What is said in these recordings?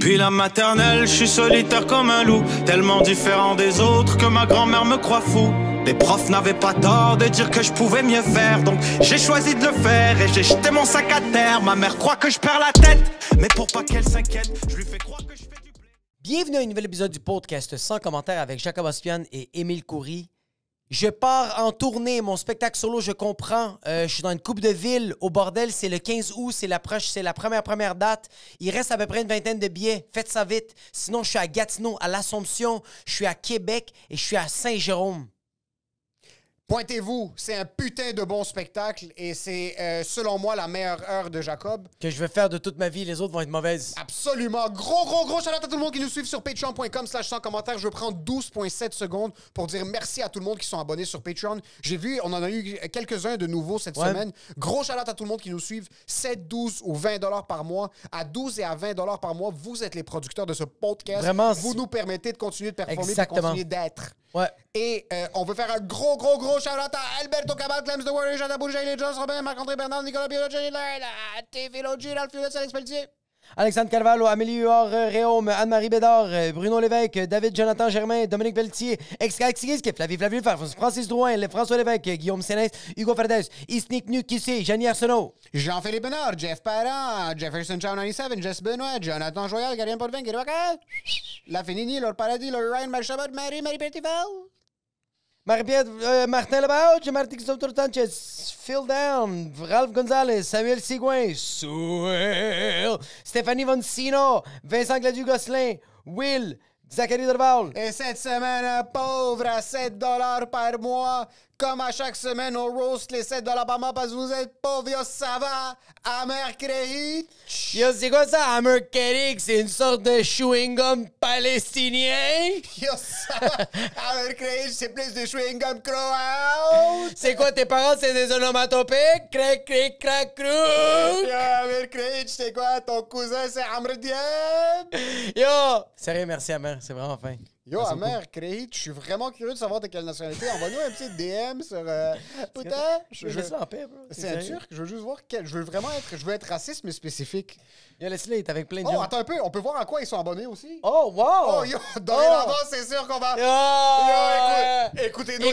Depuis la maternelle, je suis solitaire comme un loup, tellement différent des autres que ma grand-mère me croit fou. Les profs n'avaient pas tort de dire que je pouvais mieux faire, donc j'ai choisi de le faire et j'ai jeté mon sac à terre. Ma mère croit que je perds la tête, mais pour pas qu'elle s'inquiète, je lui fais croire que je fais du blé. Bienvenue à un nouvel épisode du podcast sans commentaire avec Jacob Ospian et Émile Coury. Je pars en tournée, mon spectacle solo, je comprends. Je suis dans une coupe de villes. Au bordel, c'est le 15 août, c'est la première date. Il reste à peu près une vingtaine de billets. Faites ça vite. Sinon, je suis à Gatineau, à l'Assomption, je suis à Québec et je suis à Saint-Jérôme. Pointez-vous, c'est un putain de bon spectacle et c'est, selon moi, la meilleure heure de Jacob. Que je vais faire de toute ma vie, les autres vont être mauvaises. Absolument. Gros shout-out à tout le monde qui nous suit sur patreon.com/sans commentaire. Je prends 12,7 secondes pour dire merci à tout le monde qui sont abonnés sur Patreon. J'ai vu, on en a eu quelques-uns de nouveaux cette semaine. Gros shout-out à tout le monde qui nous suivent. 7, 12 ou 20 $ par mois. À 12 et à 20 $ par mois, vous êtes les producteurs de ce podcast. Vraiment, vous nous permettez de continuer de performer et de exactement. continuer d'être. Ouais. Et on veut faire un gros shout-out à Alberto Cabal, Clems The Warrior, Jean Bourget, les Joss, Robin, Marc-André Bernard, Nicolas Biot, Johnny Lair, TV Logi, Ralph Fluet, Alex Pelletier. Alexandre Carvalho, Amélie Huard, Réaume, Anne-Marie Bédard, Bruno Lévesque, David Jonathan Germain, Dominique Pelletier, Flavie Lefebvre, Francis Drouin, François Lévesque, Guillaume Sénès, Hugo Fernandez, Isnick Nukissé, Janie Arsenault, Jean-Philippe Bernard, Jeff Parent, Jefferson Chow 97, Jess Benoît, Jonathan Joyal, Garian Potvin, Gary Wacker, La Fénini, Lord Paradis, Lord Ryan, Marie-Chabot, Marie Petitval. Marie-Pierre, Martin Lebauche, Martin Christophe Sanchez, Phil Down, Ralph Gonzalez, Samuel Sigouin, Souel, Stéphanie Voncino, Vincent Gladu-Gosselin, Will, Zachary Derval. Et cette semaine, un pauvre à 7 $ par mois. Comme à chaque semaine, on roast les 7 $ par mois parce que vous êtes pauvres. Yo, ça va? Amer Créhit. Yo, c'est quoi ça, Amer Créhit? C'est une sorte de chewing-gum palestinien? Yo, ça va? Amer Créhit, c'est plus de chewing-gum croate. C'est quoi, tes parents, c'est des onomatopées? Crac, crac, crac, crou. Yo, Amer Créhit, c'est quoi? Ton cousin, c'est Amr Diab. Yo! Sérieux, merci, Amer. C'est vraiment fin. Yo, Amer Créhit, je suis vraiment curieux de savoir de quelle nationalité. Envoie-nous un petit DM sur... Putain! Laisse-le en paix, bro. C'est un Turc. Je veux juste voir quel... Je veux être raciste, mais spécifique. Yo, laisse-le, il est avec plein de Oh, gens. attends un peu. On peut voir à quoi ils sont abonnés aussi? Oh, wow! Oh, yo, dorénavant, c'est sûr qu'on va... Yo, écoutez-nous.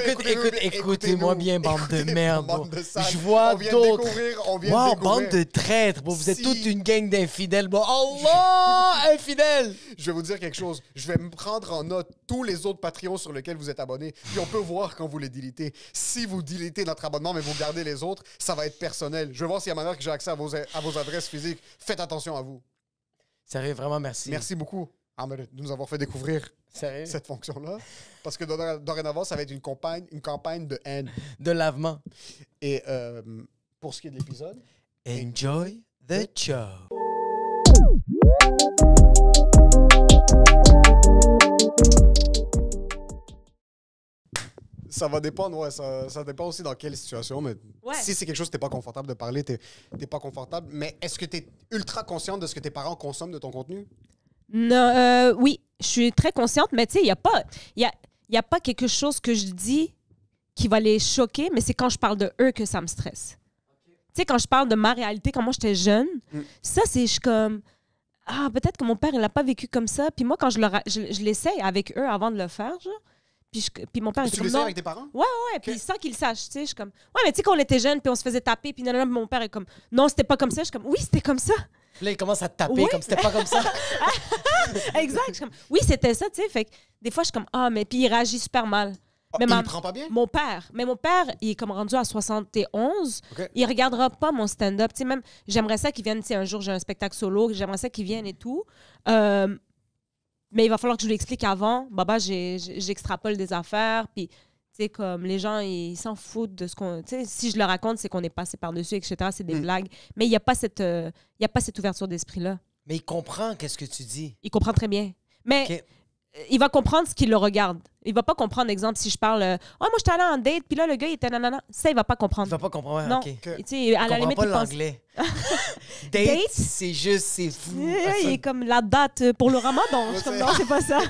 Écoutez-moi bien, bande de merde. Bande de salles. Je vois d'autres. On vient de découvrir. Bande de traîtres. Vous êtes Si. toute une gang d'infidèles. Allah, infidèles! Je vais vous dire quelque chose. Je vais me prendre en note tous les autres Patreons sur lesquels vous êtes abonnés. Puis on peut voir quand vous les deletez. Si vous deletez notre abonnement, mais vous gardez les autres, ça va être personnel. Je vais voir s'il y a manière que j'ai accès à vos adresses physiques. Faites attention à vous. Sérieux, vraiment, merci. Merci beaucoup, Ahmed, de nous avoir fait découvrir Sérieux? cette fonction-là. Parce que dorénavant, ça va être une campagne de haine. De lavement. Et pour ce qui est de l'épisode... Enjoy the show. Ça va dépendre, ouais, ça dépend aussi dans quelle situation, mais si c'est quelque chose que t'es pas confortable de parler, t'es pas confortable. Mais est-ce que t'es ultra consciente de ce que tes parents consomment de ton contenu? Non, oui, je suis très consciente, mais tu sais, il n'y a pas quelque chose que je dis qui va les choquer, mais c'est quand je parle de eux que ça me stresse. Tu sais, quand je parle de ma réalité, comment j'étais jeune, ça, je suis comme... Ah, peut-être que mon père, il n'a pas vécu comme ça. Puis moi, quand je l'essaye avec eux avant de le faire, genre, puis mon père... Tu l'essayes avec tes parents? Ouais, puis sans qu'ils le sachent, tu sais, je suis comme... Ouais, mais tu sais, quand on était jeunes, puis on se faisait taper, puis non, mon père est comme... Non, c'était pas comme ça. Je suis comme... Oui, c'était comme ça. Là, il commence à te taper comme c'était pas comme ça. Exact. Je suis comme... Oui, c'était ça, tu sais. Fait que des fois, je suis comme... Ah, mais puis il réagit super mal. Mais il prend pas bien? Mon père, il est comme rendu à 71. Okay. Il regardera pas mon stand-up. Tu sais, même, j'aimerais ça qu'il vienne, tu sais, un jour, j'ai un spectacle solo, j'aimerais ça qu'il vienne et tout. Mais il va falloir que je lui explique avant. Baba, j'extrapole des affaires, puis, tu sais, comme les gens, ils s'en foutent de ce qu'on... Tu sais, si je le raconte, c'est qu'on est passé par-dessus, etc. C'est des blagues. Mais il n'y a pas cette ouverture d'esprit-là. Mais il comprend qu'est-ce que tu dis. Il comprend très bien. Mais... Okay. Il va comprendre ce qu'il le regarde. Il va pas comprendre, exemple, si je parle moi, j'étais allée en date, puis là, le gars, il était nanana. Ça, il va pas comprendre. Il va pas comprendre. Non. OK. Tu sais, à la limite, pas il pense... l'anglais. Date, c'est juste, c'est fou. Il est comme la date pour le ramadan. Je suis comme, non, c'est pas ça.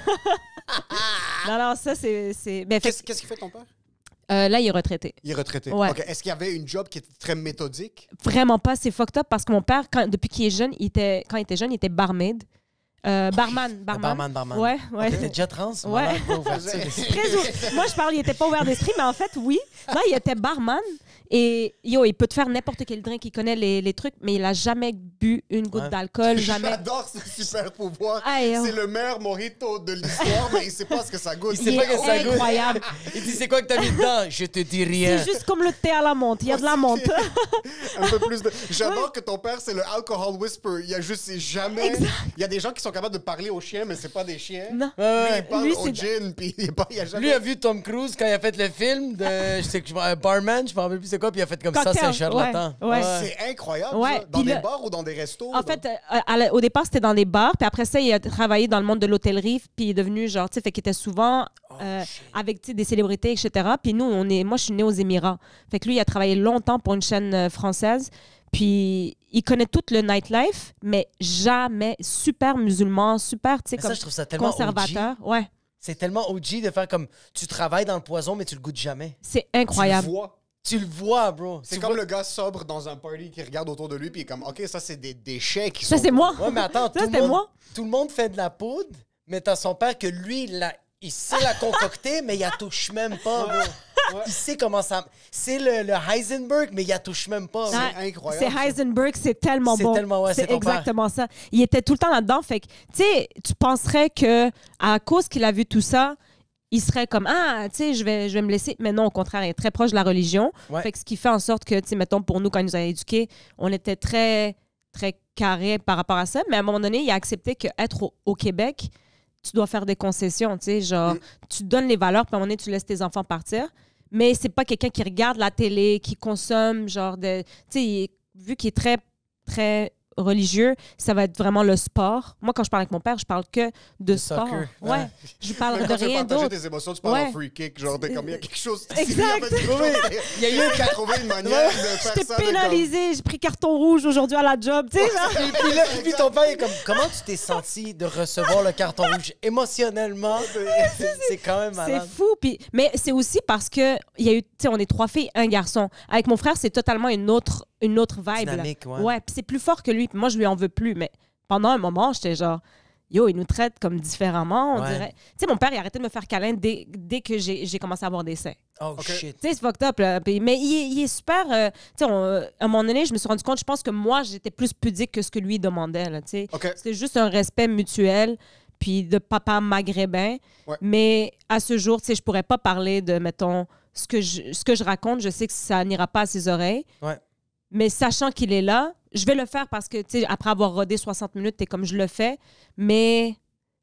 non, ça, c'est... Ben, Qu'est-ce qu'il fait ton père? Là, il est retraité. Il est retraité. Ouais. Okay. Est-ce qu'il y avait une job qui était très méthodique? Vraiment pas. C'est fucked up parce que mon père, depuis qu'il est jeune, quand il était jeune, il était barmaid. Barman. Barman. Ouais. T'étais déjà trans? Ouais. Malade, pas ouverture d'esprit. Moi, je parle, il était pas ouvert d'esprit, mais en fait, oui. Là, il était barman. Et il peut te faire n'importe quel drink, il connaît les trucs, mais il a jamais bu une goutte d'alcool, jamais. J'adore ce super pouvoir. Aïe, C'est le meilleur mojito de l'histoire, mais il sait pas ce que ça goûte. Il sait pas que ça goûte. Incroyable. Il dit, c'est quoi que t'as mis dedans? Je te dis rien. C'est juste comme le thé à la menthe. Il y a de la menthe. Un peu plus de... J'adore que ton père, c'est le alcohol whisper. Il y a juste, c'est jamais... Il y a des gens qui sont capables de parler aux chiens, mais c'est pas des chiens. Non. Lui, il parle Lui, au c'est- gin, puis il y a jamais... Lui a vu Tom Cruise quand il a fait le film de Barman, je me rappelle plus c'est quoi, puis il a fait comme ça, Cocktail, c'est un charlatan. ouais. C'est incroyable, Ouais, ça. Dans puis des le- bars ou dans des restos? En fait, au départ, c'était dans des bars, puis après ça, il a travaillé dans le monde de l'hôtellerie, puis il est devenu genre, tu sais, fait qu'il était souvent avec, tu sais, des célébrités, etc. Puis nous, moi, je suis née aux Émirats. Fait que lui, il a travaillé longtemps pour une chaîne française, puis il connaît tout le nightlife, mais jamais super musulman, super, tu sais, Mais comme ça, je trouve ça tellement conservateur. OG. Ouais, C'est tellement OG de faire comme tu travailles dans le poison, mais tu le goûtes jamais. c'est Tu le incroyable. vois. Tu le vois, bro. C'est Tu comme vois- le gars sobre dans un party qui regarde autour de lui, puis il est comme, OK, ça, c'est des déchets qui Ça, sont... c'est moi. Ouais, mais attends, Ça, c'était moi. tout le monde fait de la poudre, mais t'as son père que lui, il sait la concocter, mais il la touche même pas, bro. Il sait comment ça... C'est le Heisenberg, mais il la touche même pas. C'est bro. incroyable, C'est ça. Heisenberg, c'est tellement C'est bon. tellement- ouais, c'est ton père. exactement ça. Il était tout le temps là-dedans. Fait que, tu sais, tu penserais que à cause qu'il a vu tout ça, il serait comme ah, tu sais, je vais me laisser. Mais non, au contraire, il est très proche de la religion. Ouais. Fait que ce qui fait en sorte que, tu sais, mettons, pour nous, quand il nous a éduqués, on était très, très carré par rapport à ça. Mais à un moment donné, il a accepté qu'être au Québec, tu dois faire des concessions, tu sais, genre, tu donnes les valeurs, puis à un moment donné, tu laisses tes enfants partir. Mais c'est pas quelqu'un qui regarde la télé, qui consomme, genre, tu sais, vu qu'il est très, très religieux, ça va être vraiment le sport. Moi, quand je parle avec mon père, je parle que de Le sport. soccer. Ouais. Ouais. Je parle Même de quand tu veux rien partager d'autre. tes émotions, tu parles Ouais. en free kick, genre, t'es comme, il y a quelque chose... Exact. Il y a eu qu'à trouver une manière de faire J'étais ça. de comme- pénalisée, j'ai pris carton rouge aujourd'hui à la job, tu sais. genre. Puis ton père est comme, comment tu t'es senti de recevoir le carton rouge émotionnellement? C'est quand même C'est malade. fou. Mais c'est aussi parce que il y a eu, tu sais, on est 3 filles, un garçon. Avec mon frère, c'est totalement une autre vibe. là. Dynamique, ouais. Puis c'est plus fort que lui. Puis moi, je lui en veux plus. Mais pendant un moment, j'étais genre, yo, il nous traite comme différemment, on Ouais. dirait. Tu sais, mon père, il a arrêté de me faire câlin dès que j'ai commencé à avoir des seins. Oh shit. Tu sais, c'est fucked up, là. Mais il est super... tu sais, à un moment donné, je me suis rendu compte, je pense que moi, j'étais plus pudique que ce que lui demandait, là, tu sais. OK. C'était juste un respect mutuel, puis de papa maghrébin. Ouais. Mais à ce jour, tu sais, je pourrais pas parler de, mettons, ce que je raconte. Je sais que ça n'ira pas à ses oreilles. Ouais. Mais sachant qu'il est là, je vais le faire parce que, tu sais, après avoir rodé 60 minutes, t'es comme je le fais. Mais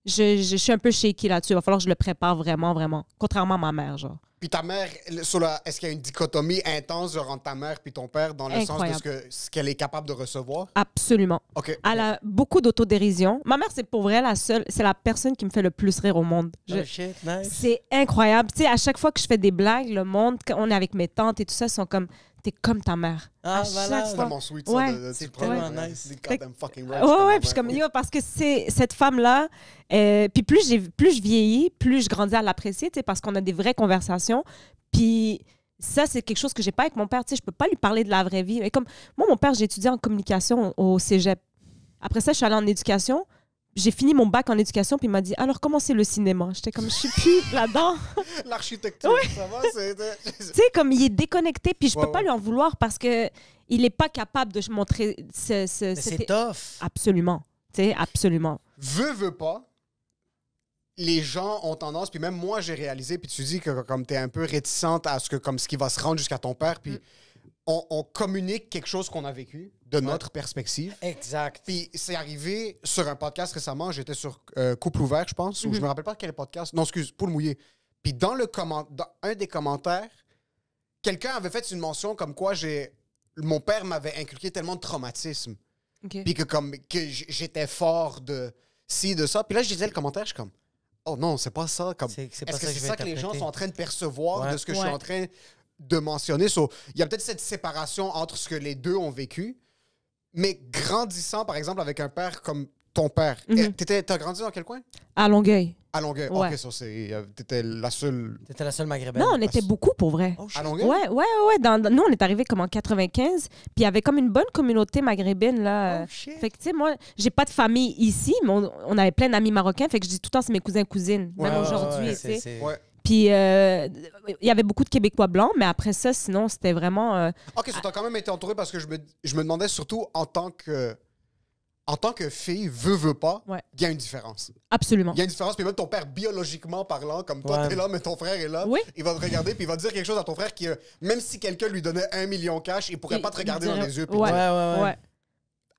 je suis un peu shaky là-dessus. Il va falloir que je le prépare vraiment, vraiment. Contrairement à ma mère, genre. Puis ta mère, est-ce qu'il y a une dichotomie intense genre, entre ta mère puis ton père dans le Incroyable. sens de ce qu'elle est capable de recevoir? Absolument. OK. Elle a beaucoup d'autodérision. Ma mère, c'est pour vrai c'est la personne qui me fait le plus rire au monde. Oh shit, nice. C'est incroyable. Tu sais, à chaque fois que je fais des blagues, le monde, quand on est avec mes tantes et tout ça, ils sont comme, t'es comme ta mère. Ah, À chaque malade. C'est fois. tellement sweet, ça. Ouais. Tu C'est prends tellement le- nice. the goddamn fucking right, Ouais, ta ouais, mère. puis je suis comme, yo, parce que c'est cette femme-là, puis plus je vieillis, plus je grandis à l'apprécier, tu sais, parce qu'on a des vraies conversations. Puis ça, c'est quelque chose que j'ai pas avec mon père, tu sais, je peux pas lui parler de la vraie vie. Et comme, moi, mon père, j'ai étudié en communication au cégep. Après ça, je suis allée en éducation. J'ai fini mon bac en éducation, puis il m'a dit, alors, comment c'est le cinéma? J'étais comme, je suis plus là-dedans. L'architecture, ça va? Tu sais, comme il est déconnecté, puis je Ouais, peux pas ouais. lui en vouloir parce que il est pas capable de montrer Mais c'est tough. Absolument. Tu sais, absolument. Veux pas, les gens ont tendance, puis même moi, j'ai réalisé, puis tu dis que comme tu es un peu réticente à ce qui va se rendre jusqu'à ton père, puis on communique quelque chose qu'on a vécu de notre perspective. Exact. Puis c'est arrivé sur un podcast récemment, j'étais sur Couple ouvert, je pense, ou je me rappelle pas quel podcast. Non, excuse, Poule mouillé. Puis dans un des commentaires, quelqu'un avait fait une mention comme quoi mon père m'avait inculqué tellement de traumatisme. OK. Puis que j'étais fort de ci, de ça. Puis là, je disais le commentaire, je suis comme, oh non, c'est pas ça. Comme, C'est pas est-ce que ça c'est je vais ça que les gens interpréter. sont en train de percevoir Ouais. de ce que je suis Ouais. en train de mentionner? So, il y a peut-être cette séparation entre ce que les deux ont vécu, mais grandissant, par exemple, avec un père comme ton père. Mhm. T'as grandi dans quel coin? À Longueuil. À Longueuil. Ouais. OK, ça, t'étais la seule... T'étais la seule maghrébine. Non, on était beaucoup pour vrai. Oh, shit. À Longueuil? Ouais. Nous, on est arrivés comme en 95, puis il y avait comme une bonne communauté maghrébine, là. Oh, shit. Fait que, tu sais, moi, j'ai pas de famille ici, mais on avait plein d'amis marocains, fait que je dis tout le temps, c'est mes cousins-cousines, même Ouais, aujourd'hui, ouais, tu sais. c'est- Ouais. Puis, il y avait beaucoup de Québécois blancs, mais après ça, sinon, c'était vraiment... OK, ça t'a quand même été entouré parce que je me demandais surtout en tant que fille, veut pas, Ouais. il y a une différence. Absolument. Il y a une différence, puis même ton père, biologiquement parlant, comme toi, Ouais. t'es là, mais ton frère est là, Oui. il va te regarder, puis il va te dire quelque chose à ton frère qui, même si quelqu'un lui donnait 1 million cash, il pourrait pas te regarder dans dirait- les yeux. Puis Ouais. dire, Ouais.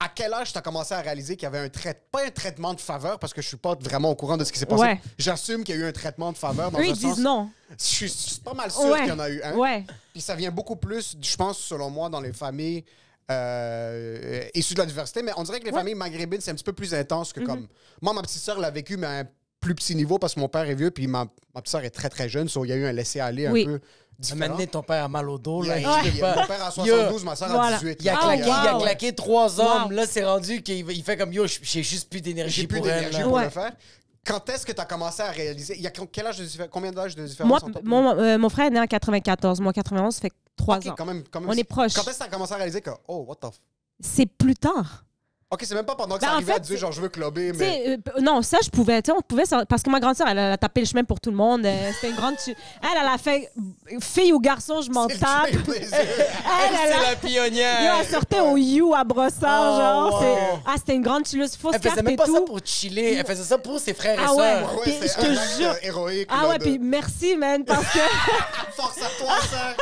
à quel âge t'as commencé à réaliser qu'il y avait pas un traitement de faveur, parce que je suis pas vraiment au courant de ce qui s'est passé. Ouais. J'assume qu'il y a eu un traitement de faveur dans Eux, un ils sens... disent non. Je suis pas mal sûr Ouais. qu'il y en a eu un. Ouais. Puis ça vient beaucoup plus, je pense, selon moi, dans les familles issues de la diversité. Mais on dirait que les familles maghrébines, c'est un petit peu plus intense que comme... Moi, ma petite sœur l'a vécu, mais à un plus petit niveau parce que mon père est vieux, puis ma petite sœur est très, très jeune. So, il y a eu un laisser-aller un Oui. peu À un différent. moment donné, ton père a mal au dos. Il a- Là, il a- Mon père a 72, ma soeur a Voilà. 18. Il a Ah, claqué, il a wow. claqué 3 hommes. Wow. Là, c'est rendu qu'il fait comme yo, j'ai juste plus d'énergie J'ai plus pour elle. d'énergie là. pour Ouais. le faire. Quand est-ce que tu as commencé à réaliser? Il y a combien d'âge de différence? Moi, entre- mon frère est né en 94. Moi, 91, ça fait 3 Ok, ans. quand même. On est proches. Quand est-ce que tu as commencé à réaliser que, oh, what the C'est plus tard. OK, c'est même pas pendant que Ben, ça en arrivait à fait, dire genre je veux clubber, Tu mais. sais, non, ça, je pouvais. Tu sais, on pouvait. Parce que ma grande sœur, elle a tapé le chemin pour tout le monde. C'était une grande. Elle a fait fille ou garçon, je m'en C'est le tape. chemin plaisir. C'est la Yo, pionnière. elle sortait au You à Brossard, Oh, genre. wow. C'était une grande chilleuse fausse Elle faisait carte même et pas ça tout. pour chiller. Elle faisait ça pour ses frères et Ah ouais. sœurs. Ouais, Puis, c'est je te un acte jure. héroïque. Ah là, ouais, de- puis merci, man, parce que. Force à toi, ça.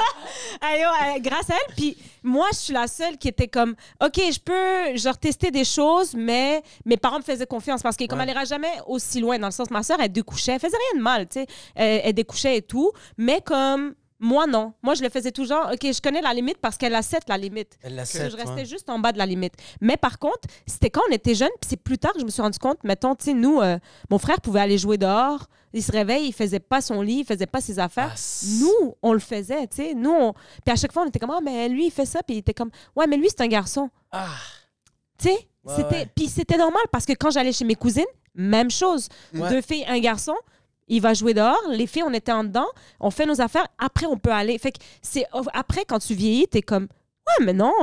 Ah, yo, grâce à elle, puis moi, je suis la seule qui était comme, OK, je peux, genre, tester des choses, mais mes parents me faisaient confiance parce que comme Ouais. elle ira jamais aussi loin, dans le sens, ma soeur, elle découchait, elle faisait rien de mal, tu sais, elle découchait et tout, mais comme, moi, non. Moi, je le faisais toujours, OK, je connais la limite parce qu'elle a 7, la limite. Elle l'a Que set, je restais ouais. juste en bas de la limite. Mais par contre, c'était quand on était jeunes, puis c'est plus tard que je me suis rendu compte, mettons, tu sais, nous, mon frère pouvait aller jouer dehors, il se réveille, il faisait pas son lit, il faisait pas ses affaires. Ah, Nous, on le faisait, tu sais. Nous, puis à chaque fois, on était comme, ah, mais lui, il fait ça, puis il était comme, ouais, mais lui, c'est un garçon. Ah. Tu sais, Ouais, ouais. puis c'était normal parce que quand j'allais chez mes cousines, même chose. Ouais. 2 filles, un garçon. Il va jouer dehors. Les filles, on était en dedans. On fait nos affaires. Après, on peut aller. Fait que c'est après, quand tu vieillis, t'es comme, ouais, mais non,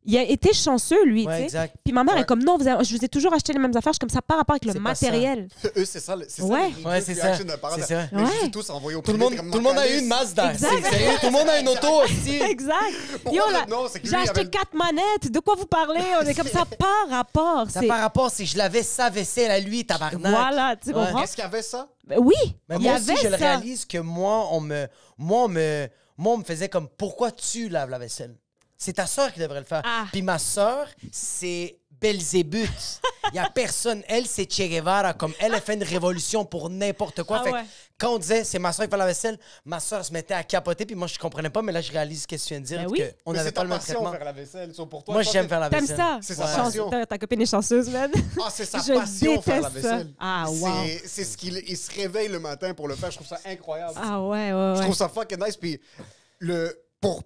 il a été chanceux, lui, Ouais, tu sais. exact. Puis ma mère Ouais. est comme, non, je vous ai toujours acheté les mêmes affaires. Je suis comme ça, par rapport avec le C'est pas ça. matériel. Eux, c'est ça. C'est Ouais. ça. Ouais, c'est ça. C'est ça. Mais je Ouais. suis tous envoyés au Tout le privé, monde, comme tout le monde a Macalise. eu une Mazda. Exact. C'est sérieux. Tout le monde a une auto aussi. Exact. Pourquoi Yo, le- là, non, c'est que lui, j'ai il acheté avait- 4 manettes. De quoi vous parlez? On est comme ça, par rapport. Ça C'est- par rapport, c'est je l'avais sa vaisselle à lui, tabarnak. Voilà, tu Ouais. comprends? Est-ce qu'il y avait ça? Oui, Mais il y moi avait aussi, je le ça. réalise que moi, on me faisait comme pourquoi tu laves la vaisselle? C'est ta sœur qui devrait le faire. Ah. Puis ma sœur, c'est Belzébuth. Il y a personne. Elle, c'est Che Guevara. Comme elle a fait une révolution pour n'importe quoi. Ah Fait que ouais. quand on disait c'est ma sœur qui fait la vaisselle, ma sœur se mettait à capoter. Puis moi, je comprenais pas. Mais là, je réalise ce que tu viens de dire. Ben oui. On Mais n'avait c'est pas ta le même passion, traitement. faire la vaisselle. So, pour toi, Moi, toi, j'aime c'est- faire la T'aimes vaisselle. ça? C'est sa Chance- passion. Ta copine est chanceuse, man. Ah, c'est sa Je passion, faire la déteste ça. vaisselle. Ah, wow. C'est ce qu'il il se réveille le matin pour le faire. Je trouve ça incroyable. Ah ouais, ouais, Je ouais. trouve ça fucking nice. Puis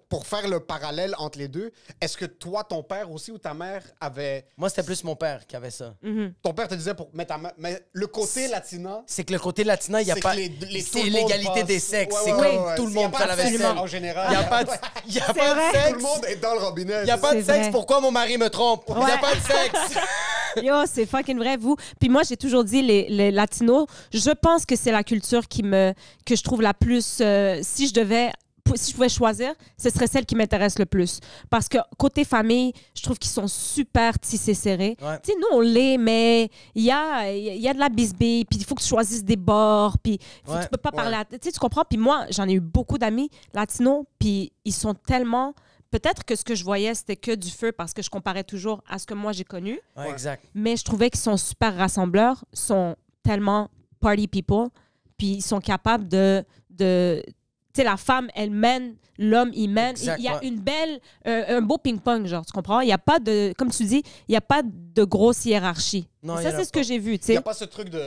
pour faire le parallèle entre les deux, est-ce que toi, ton père aussi ou ta mère avait... Moi, c'était plus mon père qui avait ça. Mhm. Ton père te disait pour mettre mais le côté latina... C'est que le côté latina, il n'y a c'est pas. que tout C'est le monde l'égalité passe. des sexes. Ouais, C'est ouais, comme ouais, tout le Il y a monde pas fait la de sexe vaisselle. en général. Il n'y a pas de, il y a pas de vrai. sexe. Tout le monde est dans le robinet. Il n'y a pas de C'est sexe. vrai. Pourquoi mon mari me trompe? Il n'y a Ouais. pas de sexe. Yo, c'est fucking vrai, vous. Puis moi, j'ai toujours dit, les latinos, je pense que c'est la culture que je trouve la plus... si je pouvais choisir, ce serait celle qui m'intéresse le plus. Parce que côté famille, je trouve qu'ils sont super tissés serrés. Ouais. Tu sais, nous, on l'est, mais il y a de la bisbille, puis il faut que tu choisisses des bords, puis Ouais. tu peux pas parler... Tu sais, tu comprends? Puis moi, j'en ai eu beaucoup d'amis latinos, puis ils sont tellement... Peut-être que ce que je voyais, c'était que du feu parce que je comparais toujours à ce que moi, j'ai connu. Ouais, exact. Mais je trouvais qu'ils sont super rassembleurs, sont tellement party people, puis ils sont capables de tu sais, la femme, elle mène, l'homme, il mène. Exact, Il y a ouais. une belle, un beau ping-pong, genre, tu comprends? Il n'y a pas de, comme tu dis, il n'y a pas de grosse hiérarchie. Non, Et il y ça, en a c'est ce que pas. j'ai vu, tu Il n'y sais. a pas ce truc de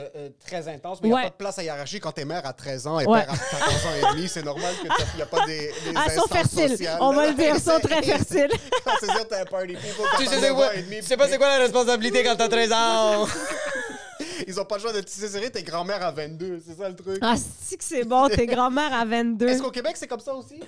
très intense, mais il n'y Ouais. a pas de place à hiérarchie quand t'es mère à 13 ans et Ouais. père à 14 ans et demi. C'est normal qu'il n'y a pas des Ah, ils sont instances fertiles. sociales. On va le dire, ils sont très fertiles. Quand c'est dire t'es un party people, quand Tu t'as sais 9 quoi? ans et demi, Tu sais pas c'est quoi la responsabilité quand t'as 13 ans? Ils ont pas le choix de tisser serré, t'es grand-mère à 22, c'est ça le truc. Ah, c'est que c'est bon, t'es grand-mère à 22. Est-ce qu'au Québec, c'est comme ça aussi?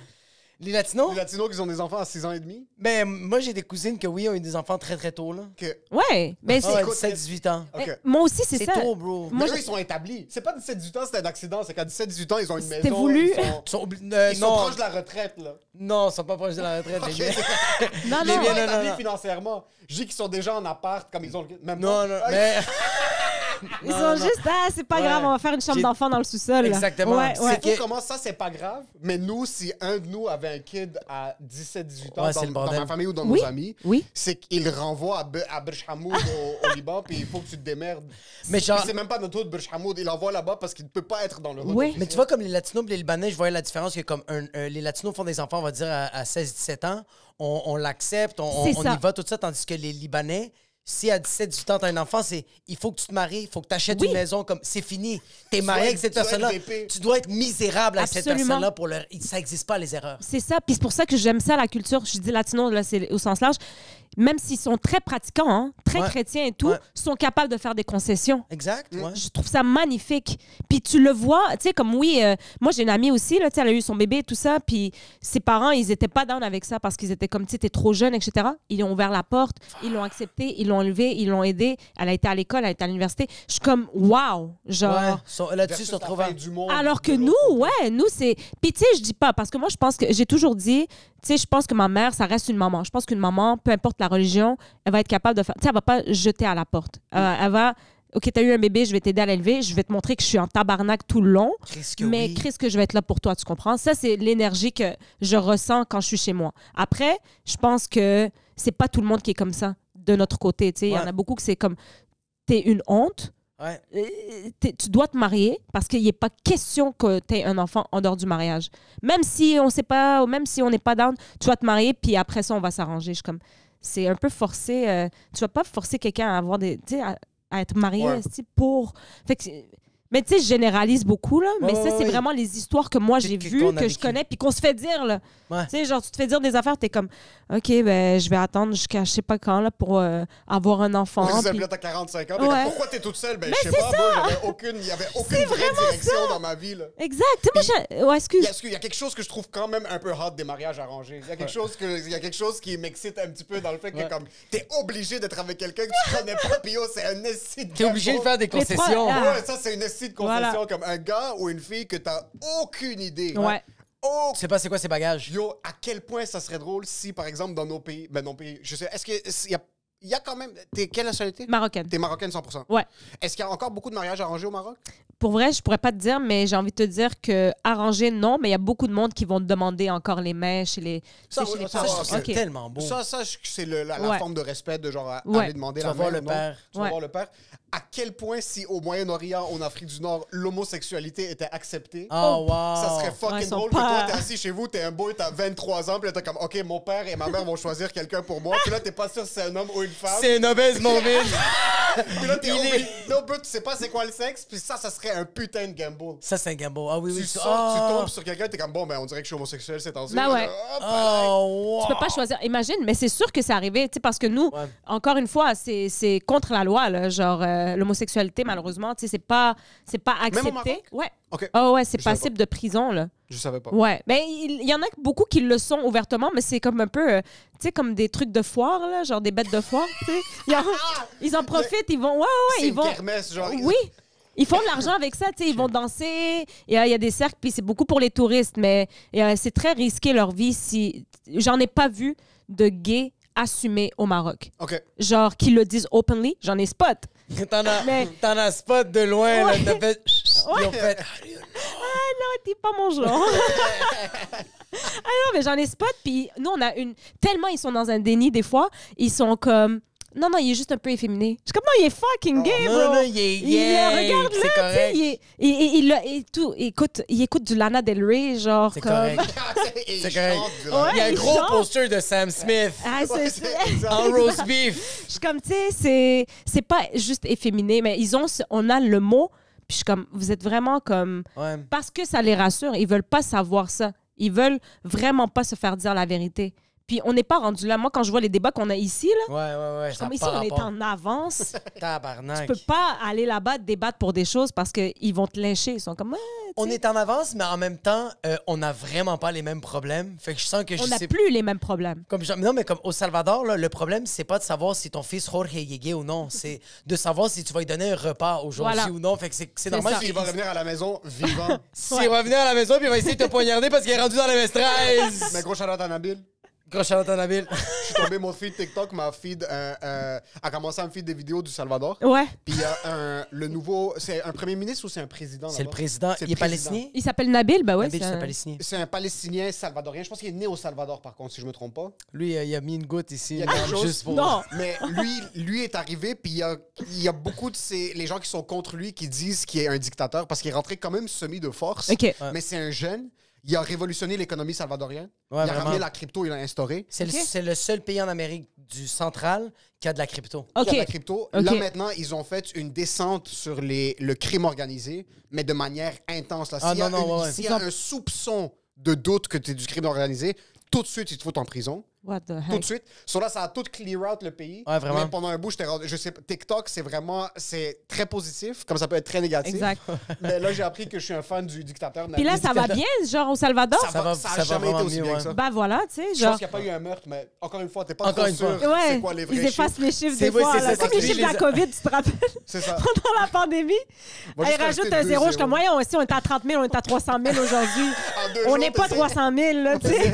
Les Latinos? Les Latinos qui ont des enfants à 6 ans et demi? Ben, moi, j'ai des cousines qui, oui, ont eu des enfants très, très tôt, là. Que... Ouais, mais c'est... Ah, écoute, 17-18 ans. OK. Moi aussi, c'est C'est ça. tôt, bro. Mais Moi, eux, je- ils sont établis. C'est pas 17-18 ans, c'est un accident. C'est qu'à 17-18 ans, ils ont une C'était maison. voulu. Ils sont, ils sont non, proches de la retraite, là. non, ils sont pas proches de la retraite. les gars. Non, Ils sont non. pas non, établis non. financièrement. Je dis qu'ils sont déjà en appart, comme ils ont... Même Non, pas. non, Ah, mais... Ils sont juste, ah, c'est pas Ouais. grave, on va faire une chambre J'ai- d'enfant dans le sous-sol. Exactement. Ouais, ouais. C'est fou comment ça, c'est pas grave. Mais nous, si un de nous avait un kid à 17-18 ans Ouais, c'est le dans bordel. ma famille ou dans Oui. nos amis, Oui. c'est qu'il renvoie à Burj Hamoud au Liban, puis il faut que tu te démerdes. Mais genre- C'est même pas notre autre Burj Hamoud, il l'envoie là-bas parce qu'il ne peut pas être dans le hood Oui. officiel. Mais tu vois, comme les Latinos et les Libanais, je voyais la différence que comme les Latinos font des enfants, on va dire, à 16-17 ans, on l'accepte, on C'est ça. y va, tout ça, tandis que les Libanais, si à 17-18 ans, t'as un enfant, c'est il faut que tu te maries, il faut que tu achètes Oui. une maison, comme c'est fini. T'es dois marié être- avec cette tu dois être personne-là. VP. Tu dois être misérable avec cette Absolument. personne-là pour leur. Ça n'existe pas, les erreurs. C'est ça. Puis c'est pour ça que j'aime ça, la culture. Je dis latino, là, c'est au sens large. Même s'ils sont très pratiquants, hein, très Ouais. chrétiens et tout, Ouais. sont capables de faire des concessions. Exact, ouais. Je trouve ça magnifique. Puis tu le vois, tu sais, comme oui, moi j'ai une amie aussi, là, tu sais, elle a eu son bébé et tout ça, puis ses parents, ils étaient pas down avec ça parce qu'ils étaient comme, tu sais, t'es trop jeune, etc. Ils lui ont ouvert la porte, ils l'ont accepté, ils l'ont élevé, ils l'ont aidé. Elle a été à l'école, elle a été à l'université. Je suis comme, wow, genre... Ouais. Là-dessus, Versus ils sont la trop fin ouverts. du monde Alors que de nous, l'autre côté. ouais, nous, c'est... Puis, tu sais, je dis pas, parce que moi, je pense que... J'ai toujours dit, tu sais, je pense que ma mère, ça reste une maman. Je pense qu'une maman, peu importe la religion, elle va être capable de faire... Tu sais, elle va pas jeter à la porte. Elle va... OK, t'as eu un bébé, je vais t'aider à l'élever. Je vais te montrer que je suis en tabarnak tout le long. Chris, que Mais oui. Chris, que je vais être là pour toi, tu comprends? Ça, c'est l'énergie que je ressens quand je suis chez moi. Après, je pense que c'est pas tout le monde qui est comme ça, de notre côté. Tu sais, il y en Ouais. a beaucoup que c'est comme... T'es une honte. Ouais. Tu dois te marier parce qu'il n'est pas question que tu aies un enfant en dehors du mariage. Même si on sait pas, ou même si on n'est pas down, tu vas te marier, puis après ça, on va s'arranger. Je suis comme, c'est un peu forcé. Tu vas pas forcer quelqu'un à avoir des, tu sais, à être marié Ouais. esti, pour. Fait que, mais tu sais, je généralise beaucoup, là. Mais Ouais, ça, ouais, c'est ouais. vraiment les histoires que moi, j'ai vues, qu'on a que je vécues. connais, puis qu'on se fait dire, là. Ouais. Tu sais, genre, tu te fais dire des affaires, t'es comme, OK, ben, je vais attendre jusqu'à je sais pas quand, là, pour avoir un enfant. Vous puis- appelez à 45 ans. Ouais. Mais pourquoi t'es toute seule? Ben, je sais pas, moi, il y avait aucune vraie direction dans ma vie, là. Exact. Tu sais, moi, ouais, excuse. Il y a quelque chose que je trouve quand même un peu hot des mariages arrangés. Il y a quelque chose qui m'excite un petit peu dans le fait que Ouais. comme t'es obligé d'être avec quelqu'un que tu connais pas, puis yo, c'est un esti de T'es obligé de faire des trois- concessions. Ah. Ouais, ça c'est une esti de concession Voilà. comme un gars ou une fille que t'as aucune idée. Ouais. Oh, Tu sais pas c'est quoi ces bagages. yo, à quel point ça serait drôle si par exemple dans nos pays, je sais, est-ce que il y a quand même t'es quelle nationalité? Marocaine. T'es marocaine 100%. Ouais. Est-ce qu'il y a encore beaucoup de mariages arrangés au Maroc? Pour vrai, je pourrais pas te dire, mais j'ai envie de te dire que arranger, non, mais il y a beaucoup de monde qui vont te demander encore les mains chez les, Ça, tu sais, chez oui, les ça, Ça, je parents. trouve ça OK. tellement beau. Ça, c'est la Ouais. forme de respect de genre Ouais. aller demander Tu la vas voir main le ou non. père. Tu vas Ouais. voir le père. À quel point, si au Moyen-Orient, en Afrique du Nord, l'homosexualité était acceptée, Oh, wow. ça serait Ouais, fucking son drôle que toi, père. t'es assis chez vous, t'es un boy, t'as 23 ans, puis là, t'es comme, OK, mon père et ma mère vont choisir quelqu'un pour moi. Puis là, t'es pas sûr si c'est un homme ou une femme. C'est une obèse mobile. Puis là, t'es Il obligé. est- Non, bro, tu sais pas c'est quoi le sexe, puis ça serait un putain de gamble. Ça, c'est un gamble. Ah oui, oui. Tu ça- sors, tu Ah. tombes sur quelqu'un, t'es comme, bon, ben, on dirait que je suis homosexuel, c'est temps-ci. Ben Là, ouais. hop, là. Oh, wow. Tu peux pas choisir. Imagine, mais c'est sûr que c'est arrivé, tu sais, parce que nous, Ouais. encore une fois, c'est contre la loi, là, genre l'homosexualité, malheureusement, tu sais, c'est pas Même au Maroc? accepté. Ouais. OK, Oh ouais, c'est Je savais passible de prison, là. je savais pas. Ouais. Ben, il y en a beaucoup qui le sont ouvertement, mais c'est comme un peu, tu sais, comme des trucs de foire, là, genre des bêtes de foire, tu sais. Ils en profitent, ils vont, ouais, C'est ils une vont. kermesse, genre. Oui. Ils font de l'argent avec ça, tu sais, ils vont danser, il y a des cercles, puis c'est beaucoup pour les touristes, mais c'est très risqué leur vie si... J'en ai pas vu de gays assumés au Maroc. OK. Genre, qui le disent openly, j'en ai spot. Mais- T'en as spot de loin, Ouais. là. T'as fait. Ils ont fait. Ah non, t'es pas mon genre. Ah non, mais j'en ai spot, puis nous, on a une... Tellement ils sont dans un déni, des fois, ils sont comme... Non, il est juste un peu efféminé. Je suis comme, non, il est fucking gay, bro. Non, il est Il gay. le regarde là, C'est tu sais, correct. il écoute du Lana Del Rey, genre C'est comme... correct. Et C'est il correct. chante du Ouais. rap. Il y a un il gros chante. poster de Sam Smith Ah, Ouais, c'est- c'est exact. en roast beef. Je suis comme, tu sais, c'est pas juste efféminé, mais on a le mot, puis je suis comme, vous êtes vraiment comme... Ouais. Parce que ça les rassure, ils veulent pas savoir ça. Ils veulent vraiment pas se faire dire la vérité. Puis on n'est pas rendu là. Moi, quand je vois les débats qu'on a ici, là, Ouais. comme ici, on est en avance. Tabarnak. Tu peux pas aller là-bas débattre pour des choses parce qu'ils vont te lyncher. Ils sont comme... On est en avance, mais en même temps, on n'a vraiment pas les mêmes problèmes. Fait que je sens que on n'a plus les mêmes problèmes. Non, mais comme au Salvador, là, le problème, c'est pas de savoir si ton fils Jorge est gay ou non. C'est de savoir si tu vas lui donner un repas aujourd'hui ou non. Fait que c'est normal. Il va revenir à la maison vivant. S'il va venir à la maison puis il va essayer de te poignarder parce qu'il est rendu dans la MS-13. Mais gros shout-out à Nabil. Gros shout-out à Nabil. Je suis tombé, mon feed TikTok, a commencé à me feed des vidéos du Salvador. Ouais. Puis il y a le nouveau... C'est un premier ministre ou c'est un président? C'est le là-bas? président. C'est Il le est président. palestinien? Il s'appelle Nabil, ben ouais. Nabil, c'est un palestinien. C'est un Palestinien salvadorien. Je pense qu'il est né au Salvador, par contre, si je me trompe pas. Lui, il a mis une goutte ici. Il y a quelque chose. Juste pour... Non. Mais lui est arrivé, puis il y a beaucoup de les gens qui sont contre lui qui disent qu'il est un dictateur parce qu'il est rentré quand même semi de force. OK. Mais c'est un jeune. Il a révolutionné l'économie salvadorienne. Ouais, il a vraiment. ramené la crypto, il l'a instauré. C'est le seul pays en Amérique du central qui a de la crypto. Il y a OK. de la crypto. OK. Là, maintenant, ils ont fait une descente sur le crime organisé, mais de manière intense. Là. Ah, S'il y a, non, ouais. s'il y a un soupçon de doute que tu es du crime organisé, tout de suite, ils te foutent en prison. What the Tout de heck? suite. Sur là, ça a tout clear out le pays. Ouais, vraiment. Mais pendant un bout, je sais, TikTok, c'est très positif, comme ça peut être très négatif. Exact. Mais là, j'ai appris que je suis un fan du dictateur. Puis là, ça va bien, genre, au Salvador? Ça a ça va jamais été vraiment aussi mieux, bien ouais. que ça. Ben voilà, tu sais, Je genre... pense qu'il n'y a pas eu un meurtre, mais encore une fois, t'es pas Encore trop une fois. sûr Ouais, c'est quoi les vrais ils effacent chiffres. les chiffres C'est des vrai, fois. c'est là. ça, Comme c'est les que chiffres de la les- COVID, tu te rappelles? C'est ça. Pendant la pandémie. Va Ils juste rajoutent rajouter un zéro. Je suis 2 comme, voyons, ici, on est à 30 000, on est à 300 000 aujourd'hui. En 2 On jours, n'est pas t'essaies- 300 000, là, tu sais.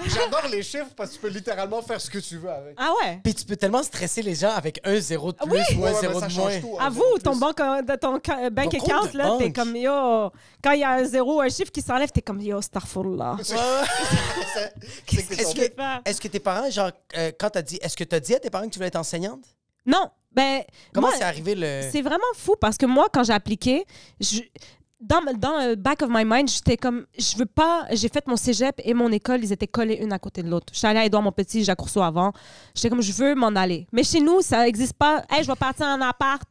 J'adore les chiffres parce que tu peux littéralement faire ce que tu veux avec. Ah ouais? Puis tu peux tellement stresser les gens avec un zéro de plus Oui. ou un Ouais, zéro mais ça de change moins. tout, hein, Avoue, zéro ton plus. bank Ton account, compte de là, t'es banque. comme, yo... Quand il y a un zéro, un chiffre qui s'enlève, t'es comme, yo, starfullah. C'est que t'es Est-ce tombé. que, est-ce que tes parents, genre, quand t'as dit, est-ce que t'as dit à tes parents que tu voulais être enseignante? Non, ben... Comment moi, c'est arrivé le. C'est vraiment fou parce que moi, quand j'ai appliqué, dans le back of my mind, j'étais comme, je veux pas, j'ai fait mon cégep et mon école, ils étaient collés une à côté de l'autre. J'étais allée à Édouard Montpetit, Jacques Rousseau avant. J'étais comme, je veux m'en aller. Mais chez nous, ça n'existe pas. Hey, je vais partir en appart.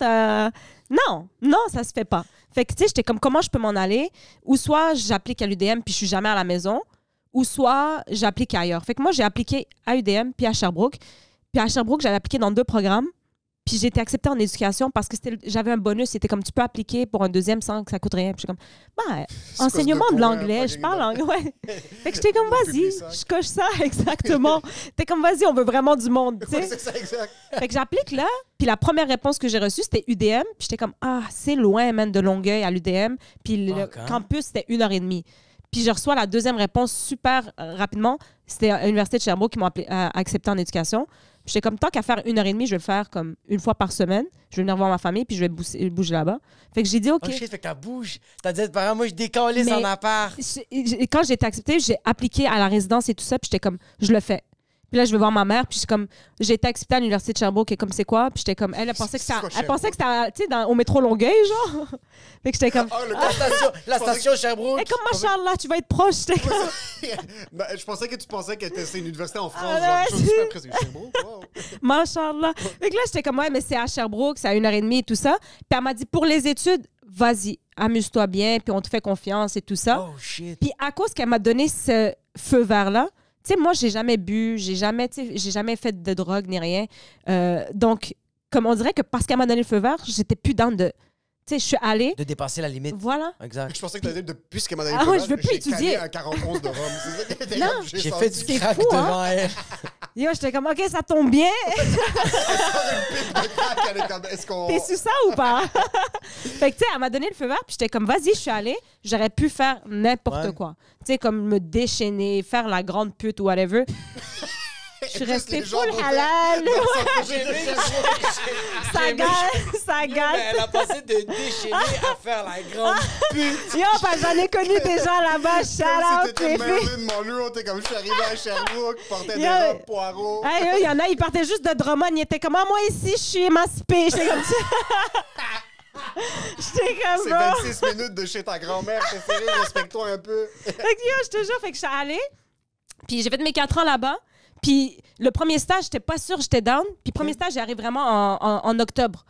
Non, ça se fait pas. Fait que, tu sais, j'étais comme, comment je peux m'en aller? Ou soit j'applique à l'UDM puis je suis jamais à la maison, ou soit j'applique ailleurs. Fait que moi, j'ai appliqué à UDM puis à Sherbrooke. Puis à Sherbrooke, j'avais appliqué dans 2 programmes. Puis j'ai été acceptée en éducation parce que j'avais un bonus. C'était comme, tu peux appliquer pour un deuxième sans que ça coûte rien. Puis j'étais comme, enseignement de l'anglais. Je parle anglais. Ouais. Fait que j'étais comme, vas-y, je coche ça, exactement. T'es comme, vas-y, on veut vraiment du monde, tu sais. C'est ça, exact. Fait que j'applique là. Puis la première réponse que j'ai reçue, c'était UDM. Puis j'étais comme, c'est loin, man, de Longueuil à l'UDM. Puis le campus, c'était 1h30. Puis je reçois la deuxième réponse super rapidement. C'était à l'Université de Sherbrooke qui m'ont accepté en éducation. J'étais comme, tant qu'à faire 1h30, je vais le faire comme une fois par semaine. Je vais venir voir ma famille, puis je vais bouger là-bas. Fait que j'ai dit, OK. Oh shit, fait que t'as bouge. T'as dit à tes parents, moi, je décalisse Mais- en appart. Quand j'ai été acceptée, j'ai appliqué à la résidence et tout ça, puis j'étais comme, je le fais. Puis là, je vais voir ma mère, puis j'ai été acceptée à l'Université de Sherbrooke, et comme c'est quoi? Puis j'étais comme, elle pensait que C'est quoi, elle pensait que c'était, tu sais, au métro Longueuil, genre. Fait que j'étais comme, La station Sherbrooke. hey, comme machallah, tu vas être proche. J'étais comme, Ben, je pensais que tu pensais que c'était une université en France. Ah, genre, ouais, super presque Sherbrooke, wow. machallah. Fait que là, j'étais comme, ouais, mais c'est à Sherbrooke, c'est à 1h30 et tout ça. Puis elle m'a dit, pour les études, vas-y, amuse-toi bien, puis on te fait confiance et tout ça. Oh shit. Puis à cause qu'elle m'a donné ce feu vert-là, tu sais, moi, j'ai jamais bu, j'ai jamais fait de drogue ni rien. Donc, comme on dirait que parce qu'elle m'a donné le feu vert, j'étais plus dans de... Tu sais, je suis allée, De dépasser la limite. voilà. Exact. Je pensais que tu allais dire, depuis ce qu'elle m'a donné Ah le ouais, feu je veux vert, plus j'ai étudier. calé un 41 de Rome. C'est ça que t'es Non. comme, J'ai senti. fait du crack fou, hein? devant elle. Yo, j'étais comme, OK, ça tombe bien. Une pipe de crack, elle est comme, est-ce qu'on... T'es sous ça ou pas? Fait que, tu sais, elle m'a donné le feu vert, puis j'étais comme, vas-y, je suis allée. J'aurais pu faire n'importe Ouais. quoi. Tu sais, comme me déchaîner, faire la grande pute ou whatever. Je suis Plus restée les gens full vont faire- halal. Ça J'ai gâte, ça Mais gâte. elle a passé de déchaîner à faire la grande pute. Yo, parce que j'en ai connu des gens là-bas. Shout Comme out, si t'étais les filles. Marilyn Monroe, t'es comme, je suis arrivé à Sherbrooke, portais des Yo. robes poireaux. Hey, yo, il y en a, ils partaient juste de Drummond. Ils étaient comme, moi ici, je suis émancipée. J'étais comme ça. J'étais comme, C'est bro. 26 minutes de chez ta grand-mère, t'es sérieux, respecte-toi un peu. Fait que yo, je te jure, fait que je suis allée. Puis j'ai fait mes 4 ans là-bas. Puis le premier stage, j'étais pas sûre, j'étais down. Puis le premier stage, j'arrive vraiment en octobre.